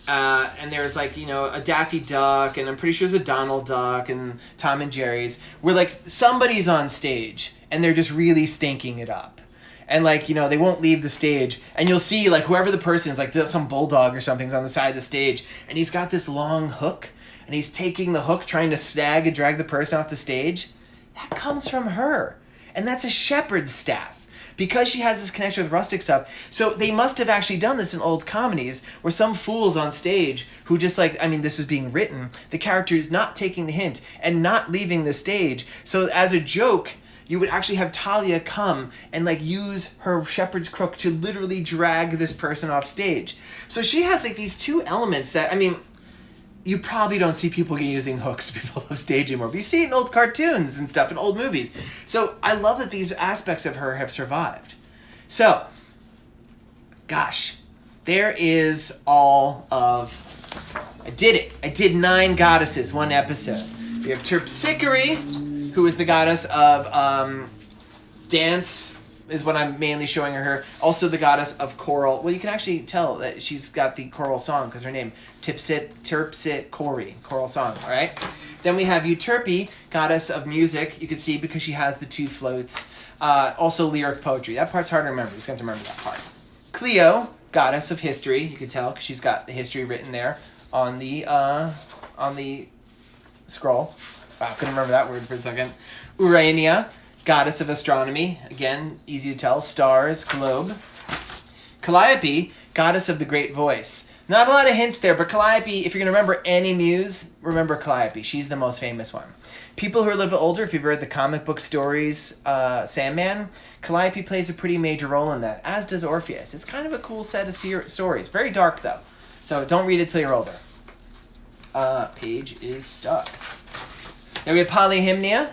and there was like, you know, a Daffy Duck, and I'm pretty sure there's a Donald Duck and Tom and Jerry's, where like somebody's on stage and they're just really stinking it up. And like, you know, they won't leave the stage, and you'll see like whoever the person is, like some bulldog or something's on the side of the stage, and he's got this long hook, and he's taking the hook trying to snag and drag the person off the stage. That comes from her. And that's a shepherd's staff. Because she has this connection with rustic stuff. So they must have actually done this in old comedies where some fool's on stage who just like, I mean, this was being written. The character is not taking the hint and not leaving the stage. So as a joke, you would actually have Talia come and like use her shepherd's crook to literally drag this person off stage. So she has like these two elements that, I mean, you probably don't see people using hooks people off stage anymore, but you see it in old cartoons and stuff, in old movies. So I love that these aspects of her have survived. So, gosh, there is all of... I did it. I did 9 goddesses, 1 episode. We have Terpsichore, who is the goddess of dance, is what I'm mainly showing her. Also the goddess of choral. Well, you can actually tell that she's got the choral song because her name, Terpsichore, choral song, all right? Then we have Euterpe, goddess of music. You can see because she has the 2 floats. Also lyric poetry. That part's hard to remember. You just have to remember that part. Cleo, goddess of history. You can tell because she's got the history written there on the scroll. Wow, couldn't remember that word for a second. Aranea, goddess of astronomy. Again, easy to tell. Stars, globe. Calliope, goddess of the great voice. Not a lot of hints there, but Calliope, if you're going to remember any muse, remember Calliope. She's the most famous one. People who are a little bit older, if you've read the comic book stories, Sandman, Calliope plays a pretty major role in that, as does Orpheus. It's kind of a cool set of stories. Very dark, though. So don't read it till you're older. Page is stuck. Then we have Polyhymnia.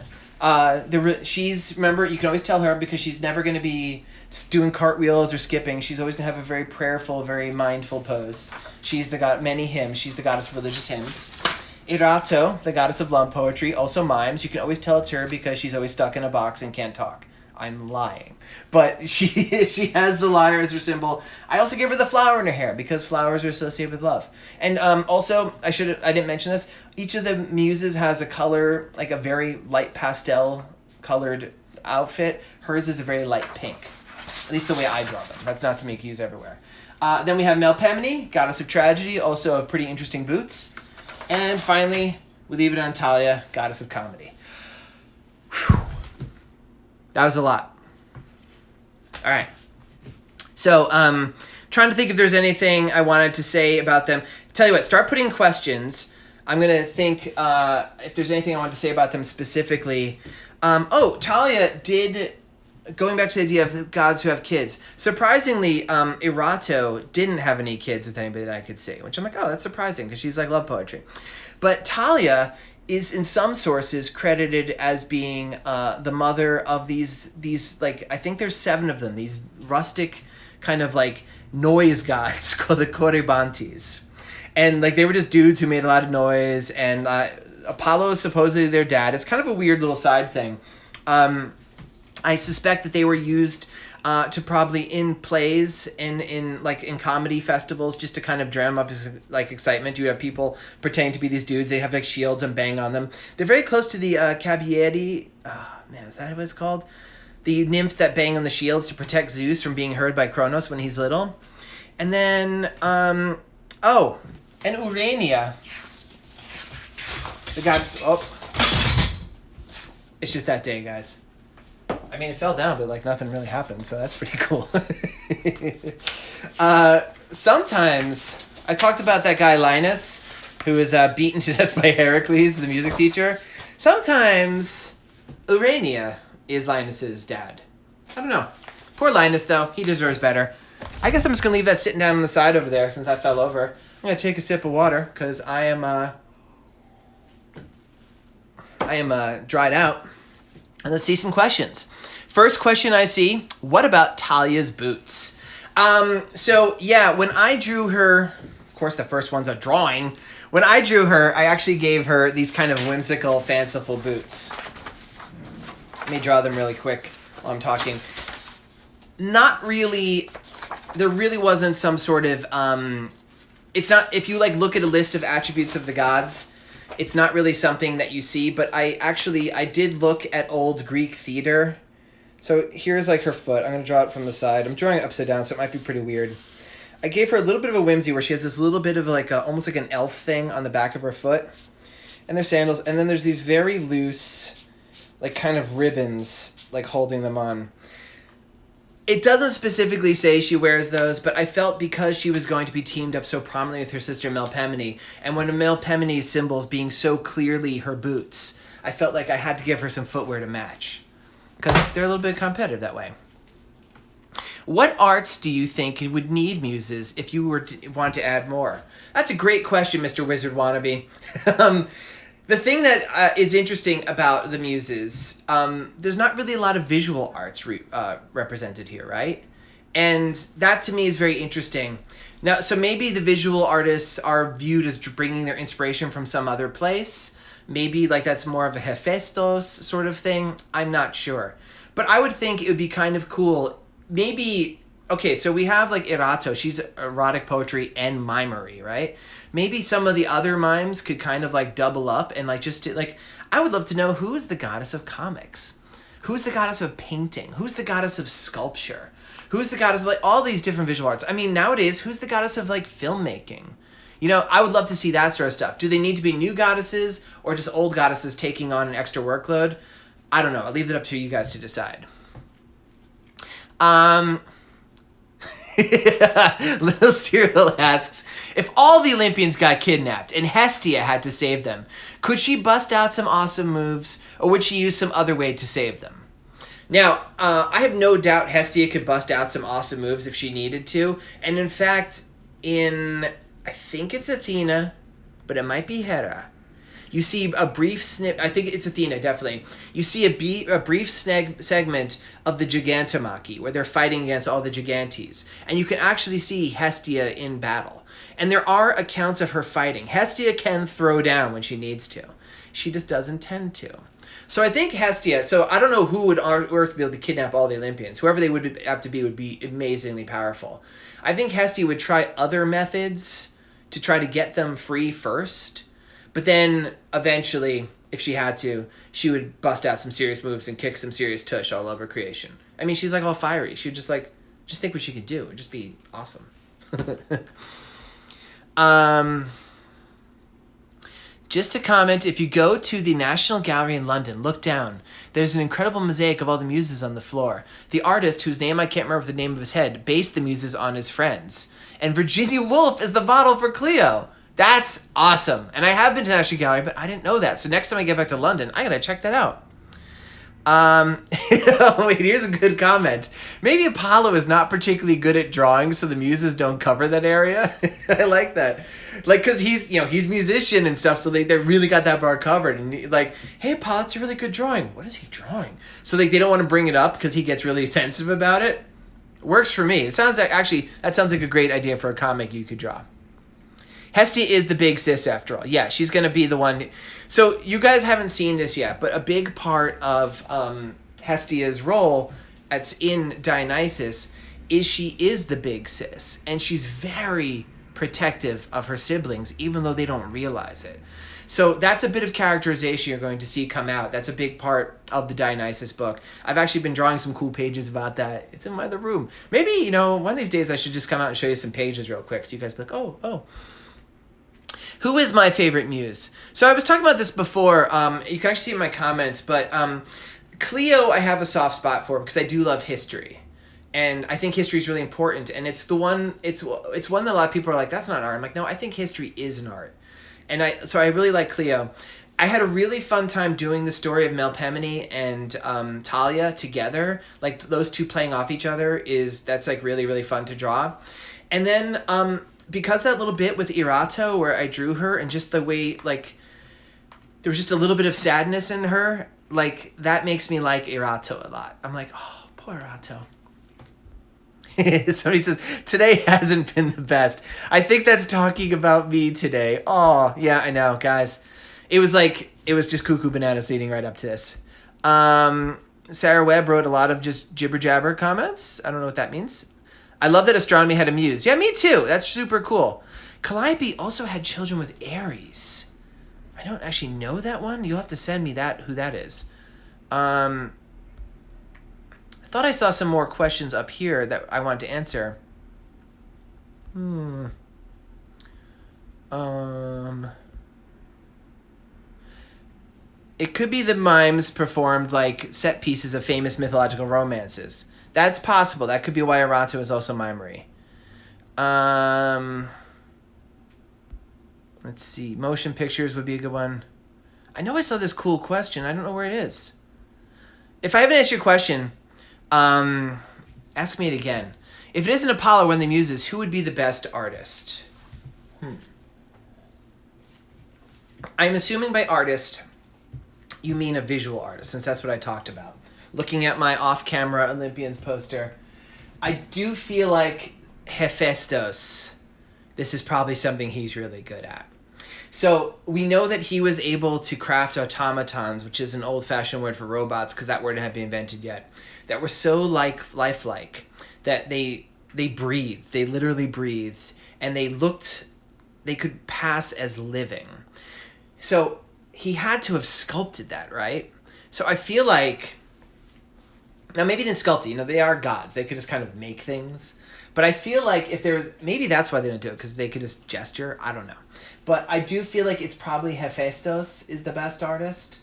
She's, remember, you can always tell her because she's never going to be doing cartwheels or skipping. She's always going to have a very prayerful, very mindful pose. She's the god, many hymns. She's the goddess of religious hymns. Erato, the goddess of love poetry, also mimes. You can always tell it's her because she's always stuck in a box and can't talk. I'm lying. But she has the lyre as her symbol. I also give her the flower in her hair because flowers are associated with love. And also, I didn't mention this, each of the muses has a color, like a very light pastel colored outfit. Hers is a very light pink. At least the way I draw them. That's not something you can use everywhere. Then we have Melpomene, goddess of tragedy, also of pretty interesting boots. And finally, we leave it on Talia, goddess of comedy. Whew. That was a lot. All right. So, trying to think if there's anything I wanted to say about them. Tell you what, start putting questions. I'm going to think if there's anything I want to say about them specifically. Talia did, going back to the idea of gods who have kids, surprisingly, Erato didn't have any kids with anybody that I could see, which I'm like, oh, that's surprising because she's like love poetry. But Talia is in some sources credited as being the mother of these like, I think there's 7 of them, these rustic kind of like noise gods called the Corybantes. And like they were just dudes who made a lot of noise, and Apollo is supposedly their dad. It's kind of a weird little side thing. I suspect that they were used to probably in plays and in comedy festivals just to kind of drum up like excitement. You have people pretending to be these dudes. They have like shields and bang on them. They're very close to the Cabieri. Oh, man, is that what it's called? The nymphs that bang on the shields to protect Zeus from being heard by Kronos when he's little. And then, and Aranea. The gods, it's just that day, guys. I mean, it fell down, but like nothing really happened, so that's pretty cool. Sometimes I talked about that guy Linus, who was beaten to death by Heracles, the music teacher. Sometimes Aranea is Linus's dad. I don't know. Poor Linus, though. He deserves better. I guess I'm just going to leave that sitting down on the side over there since I fell over. I'm going to take a sip of water because I am dried out. And let's see some questions. First question I see, what about Talia's boots? So, yeah, when I drew her, of course the first one's a drawing. When I drew her, I actually gave her these kind of whimsical, fanciful boots. Let me draw them really quick while I'm talking. Not really, there really wasn't some sort of, it's not, if you like look at a list of attributes of the gods, it's not really something that you see, but I did look at old Greek theater. So here's like her foot. I'm going to draw it from the side. I'm drawing it upside down, so it might be pretty weird. I gave her a little bit of a whimsy where she has this little bit of like almost like an elf thing on the back of her foot. And there's sandals. And then there's these very loose, like kind of ribbons, like holding them on. It doesn't specifically say she wears those, but I felt because she was going to be teamed up so prominently with her sister Melpomene, and one of Melpomene's symbols being so clearly her boots, I felt like I had to give her some footwear to match. Because they're a little bit competitive that way. What arts do you think would need muses if you were to want to add more? That's a great question, Mr. Wizard Wannabe. The thing that is interesting about the muses, there's not really a lot of visual arts represented here, right? And that to me is very interesting. Now, so maybe the visual artists are viewed as bringing their inspiration from some other place. Maybe like that's more of a Hephaestus sort of thing. I'm not sure. But I would think it would be kind of cool. Maybe, okay, so we have like Erato. She's erotic poetry and mimery, right? Maybe some of the other mimes could kind of like double up and like just like, I would love to know who is the goddess of comics? Who's the goddess of painting? Who's the goddess of sculpture? Who's the goddess of like all these different visual arts? I mean, nowadays, who's the goddess of like filmmaking? You know, I would love to see that sort of stuff. Do they need to be new goddesses or just old goddesses taking on an extra workload? I don't know. I'll leave it up to you guys to decide. Little Cyril asks, if all the Olympians got kidnapped and Hestia had to save them, could she bust out some awesome moves or would she use some other way to save them? Now, I have no doubt Hestia could bust out some awesome moves if she needed to. And in fact, I think it's Athena, but it might be Hera. You see a brief I think it's Athena, definitely. You see a brief segment of the Gigantomachy, where they're fighting against all the Gigantes. And you can actually see Hestia in battle. And there are accounts of her fighting. Hestia can throw down when she needs to. She just doesn't tend to. So I think Hestia, so I don't know who would on Earth be able to kidnap all the Olympians. Whoever they would have to be would be amazingly powerful. I think Hestia would try other methods to try to get them free first. But then, eventually, if she had to, she would bust out some serious moves and kick some serious tush all over creation. I mean, she's like all fiery. She would just think what she could do. It would just be awesome. Just to comment, if you go to the National Gallery in London, look down. There's an incredible mosaic of all the muses on the floor. The artist, whose name I can't remember the name of his head, based the muses on his friends. And Virginia Woolf is the model for Cleo. That's awesome. And I have been to the National Gallery, but I didn't know that. So next time I get back to London, I gotta check that out. Wait, here's a good comment. Maybe Apollo is not particularly good at drawing, so the muses don't cover that area. I like that. Like, cause he's musician and stuff, so they really got that bar covered. And like, hey, Apollo, it's a really good drawing. What is he drawing? So like, they don't want to bring it up because he gets really sensitive about it. Works for me. It sounds like, actually, that sounds like a great idea for a comic you could draw. Hestia is the big sis after all. Yeah, she's going to be the one. So you guys haven't seen this yet, but a big part of Hestia's role that's in Dionysus is she is the big sis. And she's very protective of her siblings, even though they don't realize it. So that's a bit of characterization you're going to see come out. That's a big part of the Dionysus book. I've actually been drawing some cool pages about that. It's in my other room. Maybe, one of these days I should just come out and show you some pages real quick so you guys be like, oh. Who is my favorite muse? So I was talking about this before. You can actually see it in my comments, but Cleo I have a soft spot for because I do love history. And I think history is really important, and it's one that a lot of people are like, that's not art. I'm like, no, I think history is an art. And so I really like Cleo. I had a really fun time doing the story of Melpomene and Talia together. Like those two playing off each other that's like really, really fun to draw. And then because that little bit with Irato where I drew her and just the way like there was just a little bit of sadness in her, like that makes me like Irato a lot. I'm like, oh, poor Irato. Somebody says, today hasn't been the best. I think that's talking about me today. Oh, yeah, I know, guys. It was just cuckoo bananas leading right up to this. Sarah Webb wrote a lot of just jibber jabber comments. I don't know what that means. I love that astronomy had a muse. Yeah, me too. That's super cool. Calliope also had children with Ares. I don't actually know that one. You'll have to send me who that is. I thought I saw some more questions up here that I wanted to answer. It could be the mimes performed like set pieces of famous mythological romances. That's possible. That could be why Arato is also mimery. Let's see. Motion pictures would be a good one. I know I saw this cool question. I don't know where it is. If I haven't asked your question, ask me it again. If it isn't Apollo or one of the Muses, who would be the best artist? I'm assuming by artist, you mean a visual artist, since that's what I talked about. Looking at my off-camera Olympians poster, I do feel like Hephaestus, this is probably something he's really good at. So we know that he was able to craft automatons, which is an old-fashioned word for robots, because that word hadn't been invented yet, that were so lifelike that they breathed. They literally breathed, and they could pass as living. So he had to have sculpted that, right? So I feel like, now maybe he didn't sculpt it, they are gods. They could just kind of make things. But I feel like if there was, maybe that's why they didn't do it, because they could just gesture. I don't know. But I do feel like it's probably Hephaestus is the best artist.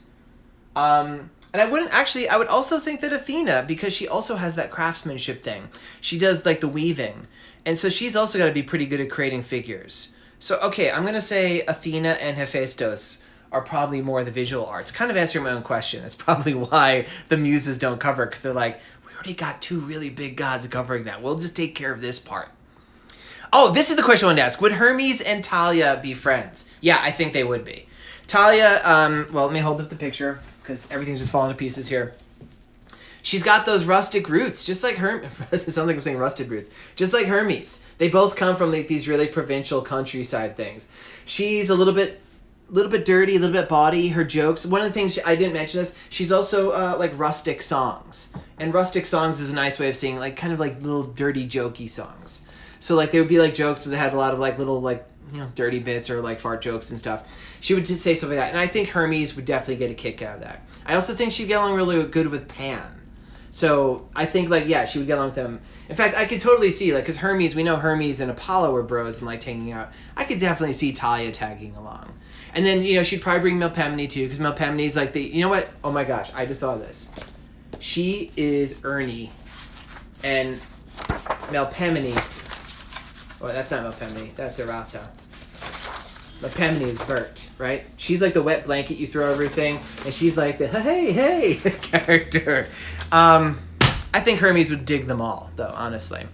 And I would also think that Athena, because she also has that craftsmanship thing. She does like the weaving. And so she's also got to be pretty good at creating figures. So, okay, I'm going to say Athena and Hephaestus are probably more the visual arts. Kind of answering my own question. That's probably why the Muses don't cover it, because they're like, we already got two really big gods covering that. We'll just take care of this part. Oh, this is the question I wanted to ask. Would Hermes and Talia be friends? Yeah, I think they would be. Talia, well, let me hold up the picture, because everything's just falling to pieces here. She's got those rustic roots, just like Hermes. It sounds like I'm saying rusted roots. Just like Hermes. They both come from like these really provincial countryside things. She's a little bit dirty, a little bit bawdy. Her jokes. One of the things, I didn't mention this, she's also like rustic songs. And rustic songs is a nice way of saying like kind of like little dirty jokey songs. So like they would be like jokes where they had a lot of like little like, dirty bits or like fart jokes and stuff. She would just say something like that. And I think Hermes would definitely get a kick out of that. I also think she'd get along really good with Pan. So I think like, yeah, she would get along with them. In fact, I could totally see like, because Hermes, we know Hermes and Apollo were bros and like hanging out. I could definitely see Talia tagging along. And then, she'd probably bring Melpomene too, because Melpomene's like you know what? Oh my gosh, I just thought of this. She is Ernie. And Melpomene, well, that's not Melpomene, that's Erata. Melpomene is Bert, right? She's like the wet blanket you throw everything, and she's like the hey character. I think Hermes would dig them all, though, honestly.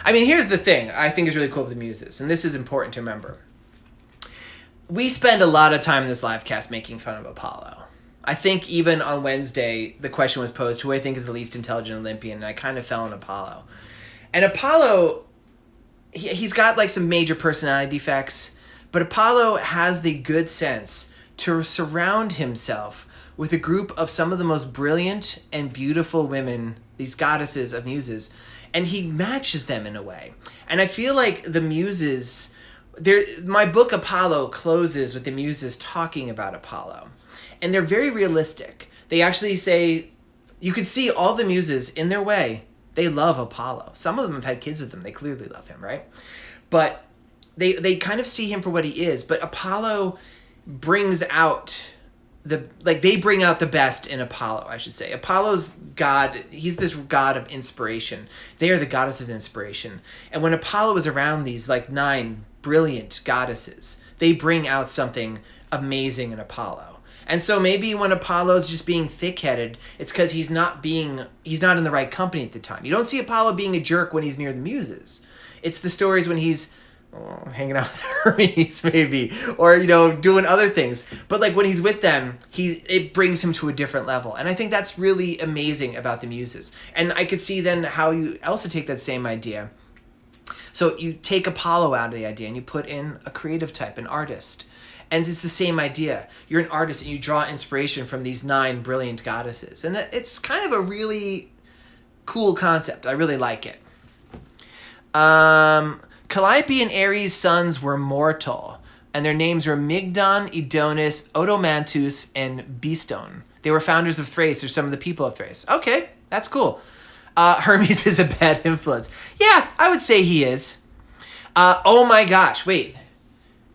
I mean, here's the thing I think is really cool with the Muses, and this is important to remember. We spend a lot of time in this live cast making fun of Apollo. I think even on Wednesday, the question was posed, who I think is the least intelligent Olympian, and I kind of fell on Apollo. And Apollo, he's got like some major personality defects, but Apollo has the good sense to surround himself with a group of some of the most brilliant and beautiful women, these goddesses of Muses, and he matches them in a way. And I feel like the Muses, my book Apollo closes with the Muses talking about Apollo. And they're very realistic. They actually say, you could see all the Muses in their way, they love Apollo. Some of them have had kids with him. They clearly love him, right? But they kind of see him for what he is. But Apollo brings out they bring out the best in Apollo, I should say. Apollo's god, he's this god of inspiration. They are the goddess of inspiration. And when Apollo is around these like 9 brilliant goddesses, they bring out something amazing in Apollo. And so maybe when Apollo's just being thick-headed, it's because he's not in the right company at the time. You don't see Apollo being a jerk when he's near the Muses. It's the stories when he's hanging out with Hermes, maybe, or doing other things. But like when he's with them, it brings him to a different level. And I think that's really amazing about the Muses. And I could see then how you also take that same idea. So you take Apollo out of the idea and you put in a creative type, an artist. And it's the same idea. You're an artist and you draw inspiration from these 9 brilliant goddesses. And it's kind of a really cool concept. I really like it. Calliope and Ares' sons were mortal. And their names were Mygdon, Adonis, Odomantus, and Beastone. They were founders of Thrace, or some of the people of Thrace. Okay, that's cool. Hermes is a bad influence. Yeah, I would say he is. Oh my gosh, wait.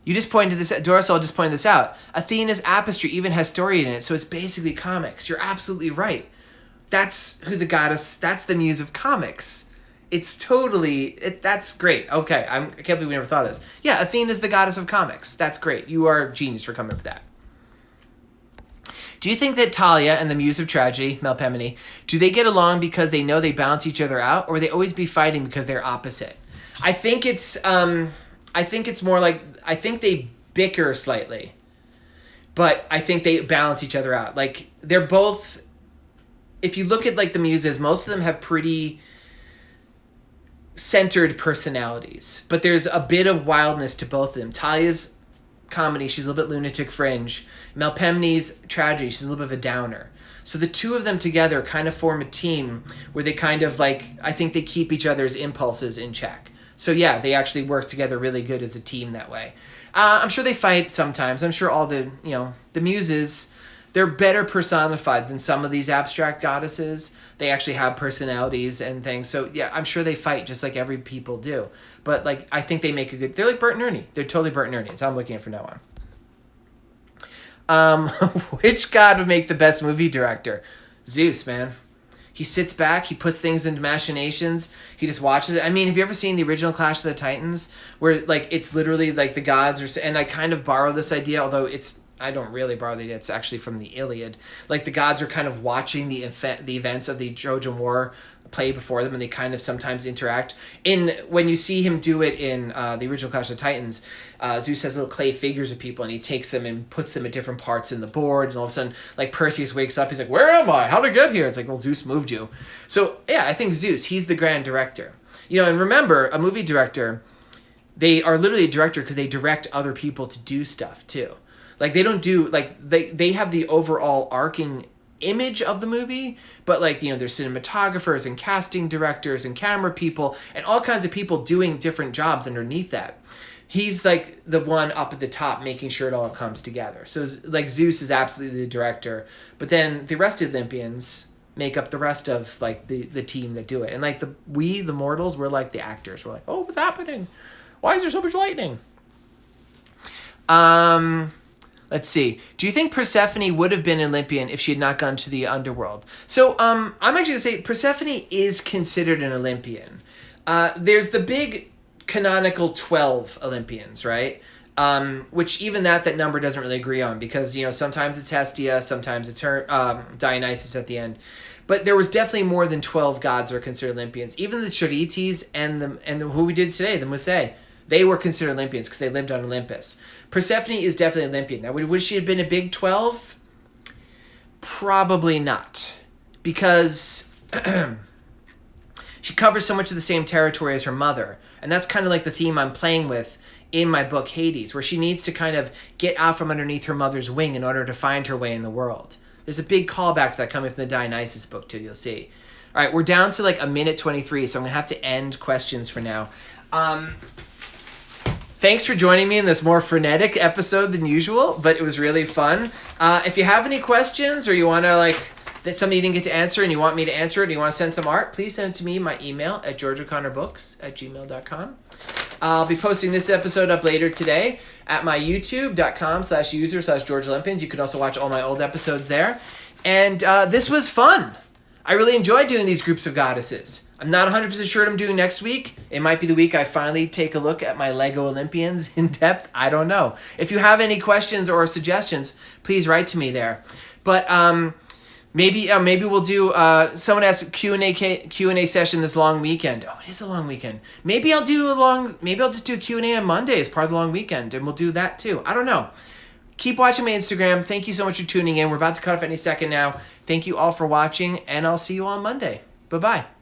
You just pointed this out. Dorisol just pointed this out. Athena's Apostry even has story in it, so it's basically comics. You're absolutely right. That's who the goddess, that's the muse of comics. It's totally, that's great. Okay, I can't believe we never thought of this. Yeah, Athena's the goddess of comics. That's great. You are a genius for coming up with that. Do you think that Talia and the muse of tragedy, Melpomene, do they get along because they know they balance each other out, or will they always be fighting because they're opposite? I think it's more like, I think they bicker slightly, but I think they balance each other out. Like, they're both, if you look at like the muses, most of them have pretty centered personalities, but there's a bit of wildness to both of them. Talia's comedy, she's a little bit lunatic fringe. Melpomene's tragedy, she's a little bit of a downer. So the two of them together kind of form a team where they kind of like, I think they keep each other's impulses in check. So yeah, they actually work together really good as a team that way. I'm sure they fight sometimes. I'm sure all the muses, they're better personified than some of these abstract goddesses. They actually have personalities and things. So yeah, I'm sure they fight just like every people do. But like, I think they make a good, they're like Bert and Ernie. They're totally Bert and Ernie. That's how I'm looking at from now on. Which god would make the best movie director? Zeus, man. He sits back, he puts things into machinations, he just watches it. I mean, have you ever seen the original Clash of the Titans? Where, like, it's literally, like, the gods are... And I kind of borrow this idea, although I don't really borrow the idea, it's actually from the Iliad. Like, the gods are kind of watching the events of the Trojan War play before them, and they kind of sometimes interact. When you see him do it in the original Clash of the Titans, Zeus has little clay figures of people, and he takes them and puts them at different parts in the board, and all of a sudden, like, Perseus wakes up, he's like, where am I? How'd I get here? It's like, well, Zeus moved you. So, yeah, I think Zeus, he's the grand director. And remember, a movie director, they are literally a director because they direct other people to do stuff, too. Like, they don't do, like, they have the overall arcing image of the movie, but like, there's cinematographers and casting directors and camera people and all kinds of people doing different jobs underneath that. He's like the one up at the top making sure it all comes together. So like, Zeus is absolutely the director, but then the rest of the Olympians make up the rest of like the team that do it. And like the mortals, we're like the actors. We're like, oh, what's happening? Why is there so much lightning? Let's see. Do you think Persephone would have been an Olympian if she had not gone to the underworld? So, I'm actually going to say Persephone is considered an Olympian. There's the big canonical 12 Olympians, right? Which even that number doesn't really agree on because, sometimes it's Hestia, sometimes it's Dionysus at the end. But there was definitely more than 12 gods that are considered Olympians. Even the Chorites and who we did today, the Mousai, they were considered Olympians because they lived on Olympus. Persephone is definitely Olympian. Now, would she have been a big 12? Probably not. Because she covers so much of the same territory as her mother. And that's kind of like the theme I'm playing with in my book, Hades, where she needs to kind of get out from underneath her mother's wing in order to find her way in the world. There's a big callback to that coming from the Dionysus book, too, you'll see. All right, we're down to like a minute 23, so I'm going to have to end questions for now. Thanks for joining me in this more frenetic episode than usual, but it was really fun. If you have any questions or you want to, like, that's something you didn't get to answer and you want me to answer it and you want to send some art, please send it to me, my email at georgeoconnorbooks@gmail.com. I'll be posting this episode up later today at my youtube.com/user/George Olympians. You can also watch all my old episodes there. And this was fun. I really enjoyed doing these groups of goddesses. I'm not 100% sure what I'm doing next week. It might be the week I finally take a look at my Lego Olympians in depth. I don't know. If you have any questions or suggestions, please write to me there. But maybe we'll do. Someone asked a Q&A session this long weekend. Oh, it is a long weekend. Maybe I'll just do a Q&A on Monday as part of the long weekend, and we'll do that too. I don't know. Keep watching my Instagram. Thank you so much for tuning in. We're about to cut off any second now. Thank you all for watching, and I'll see you on Monday. Bye-bye.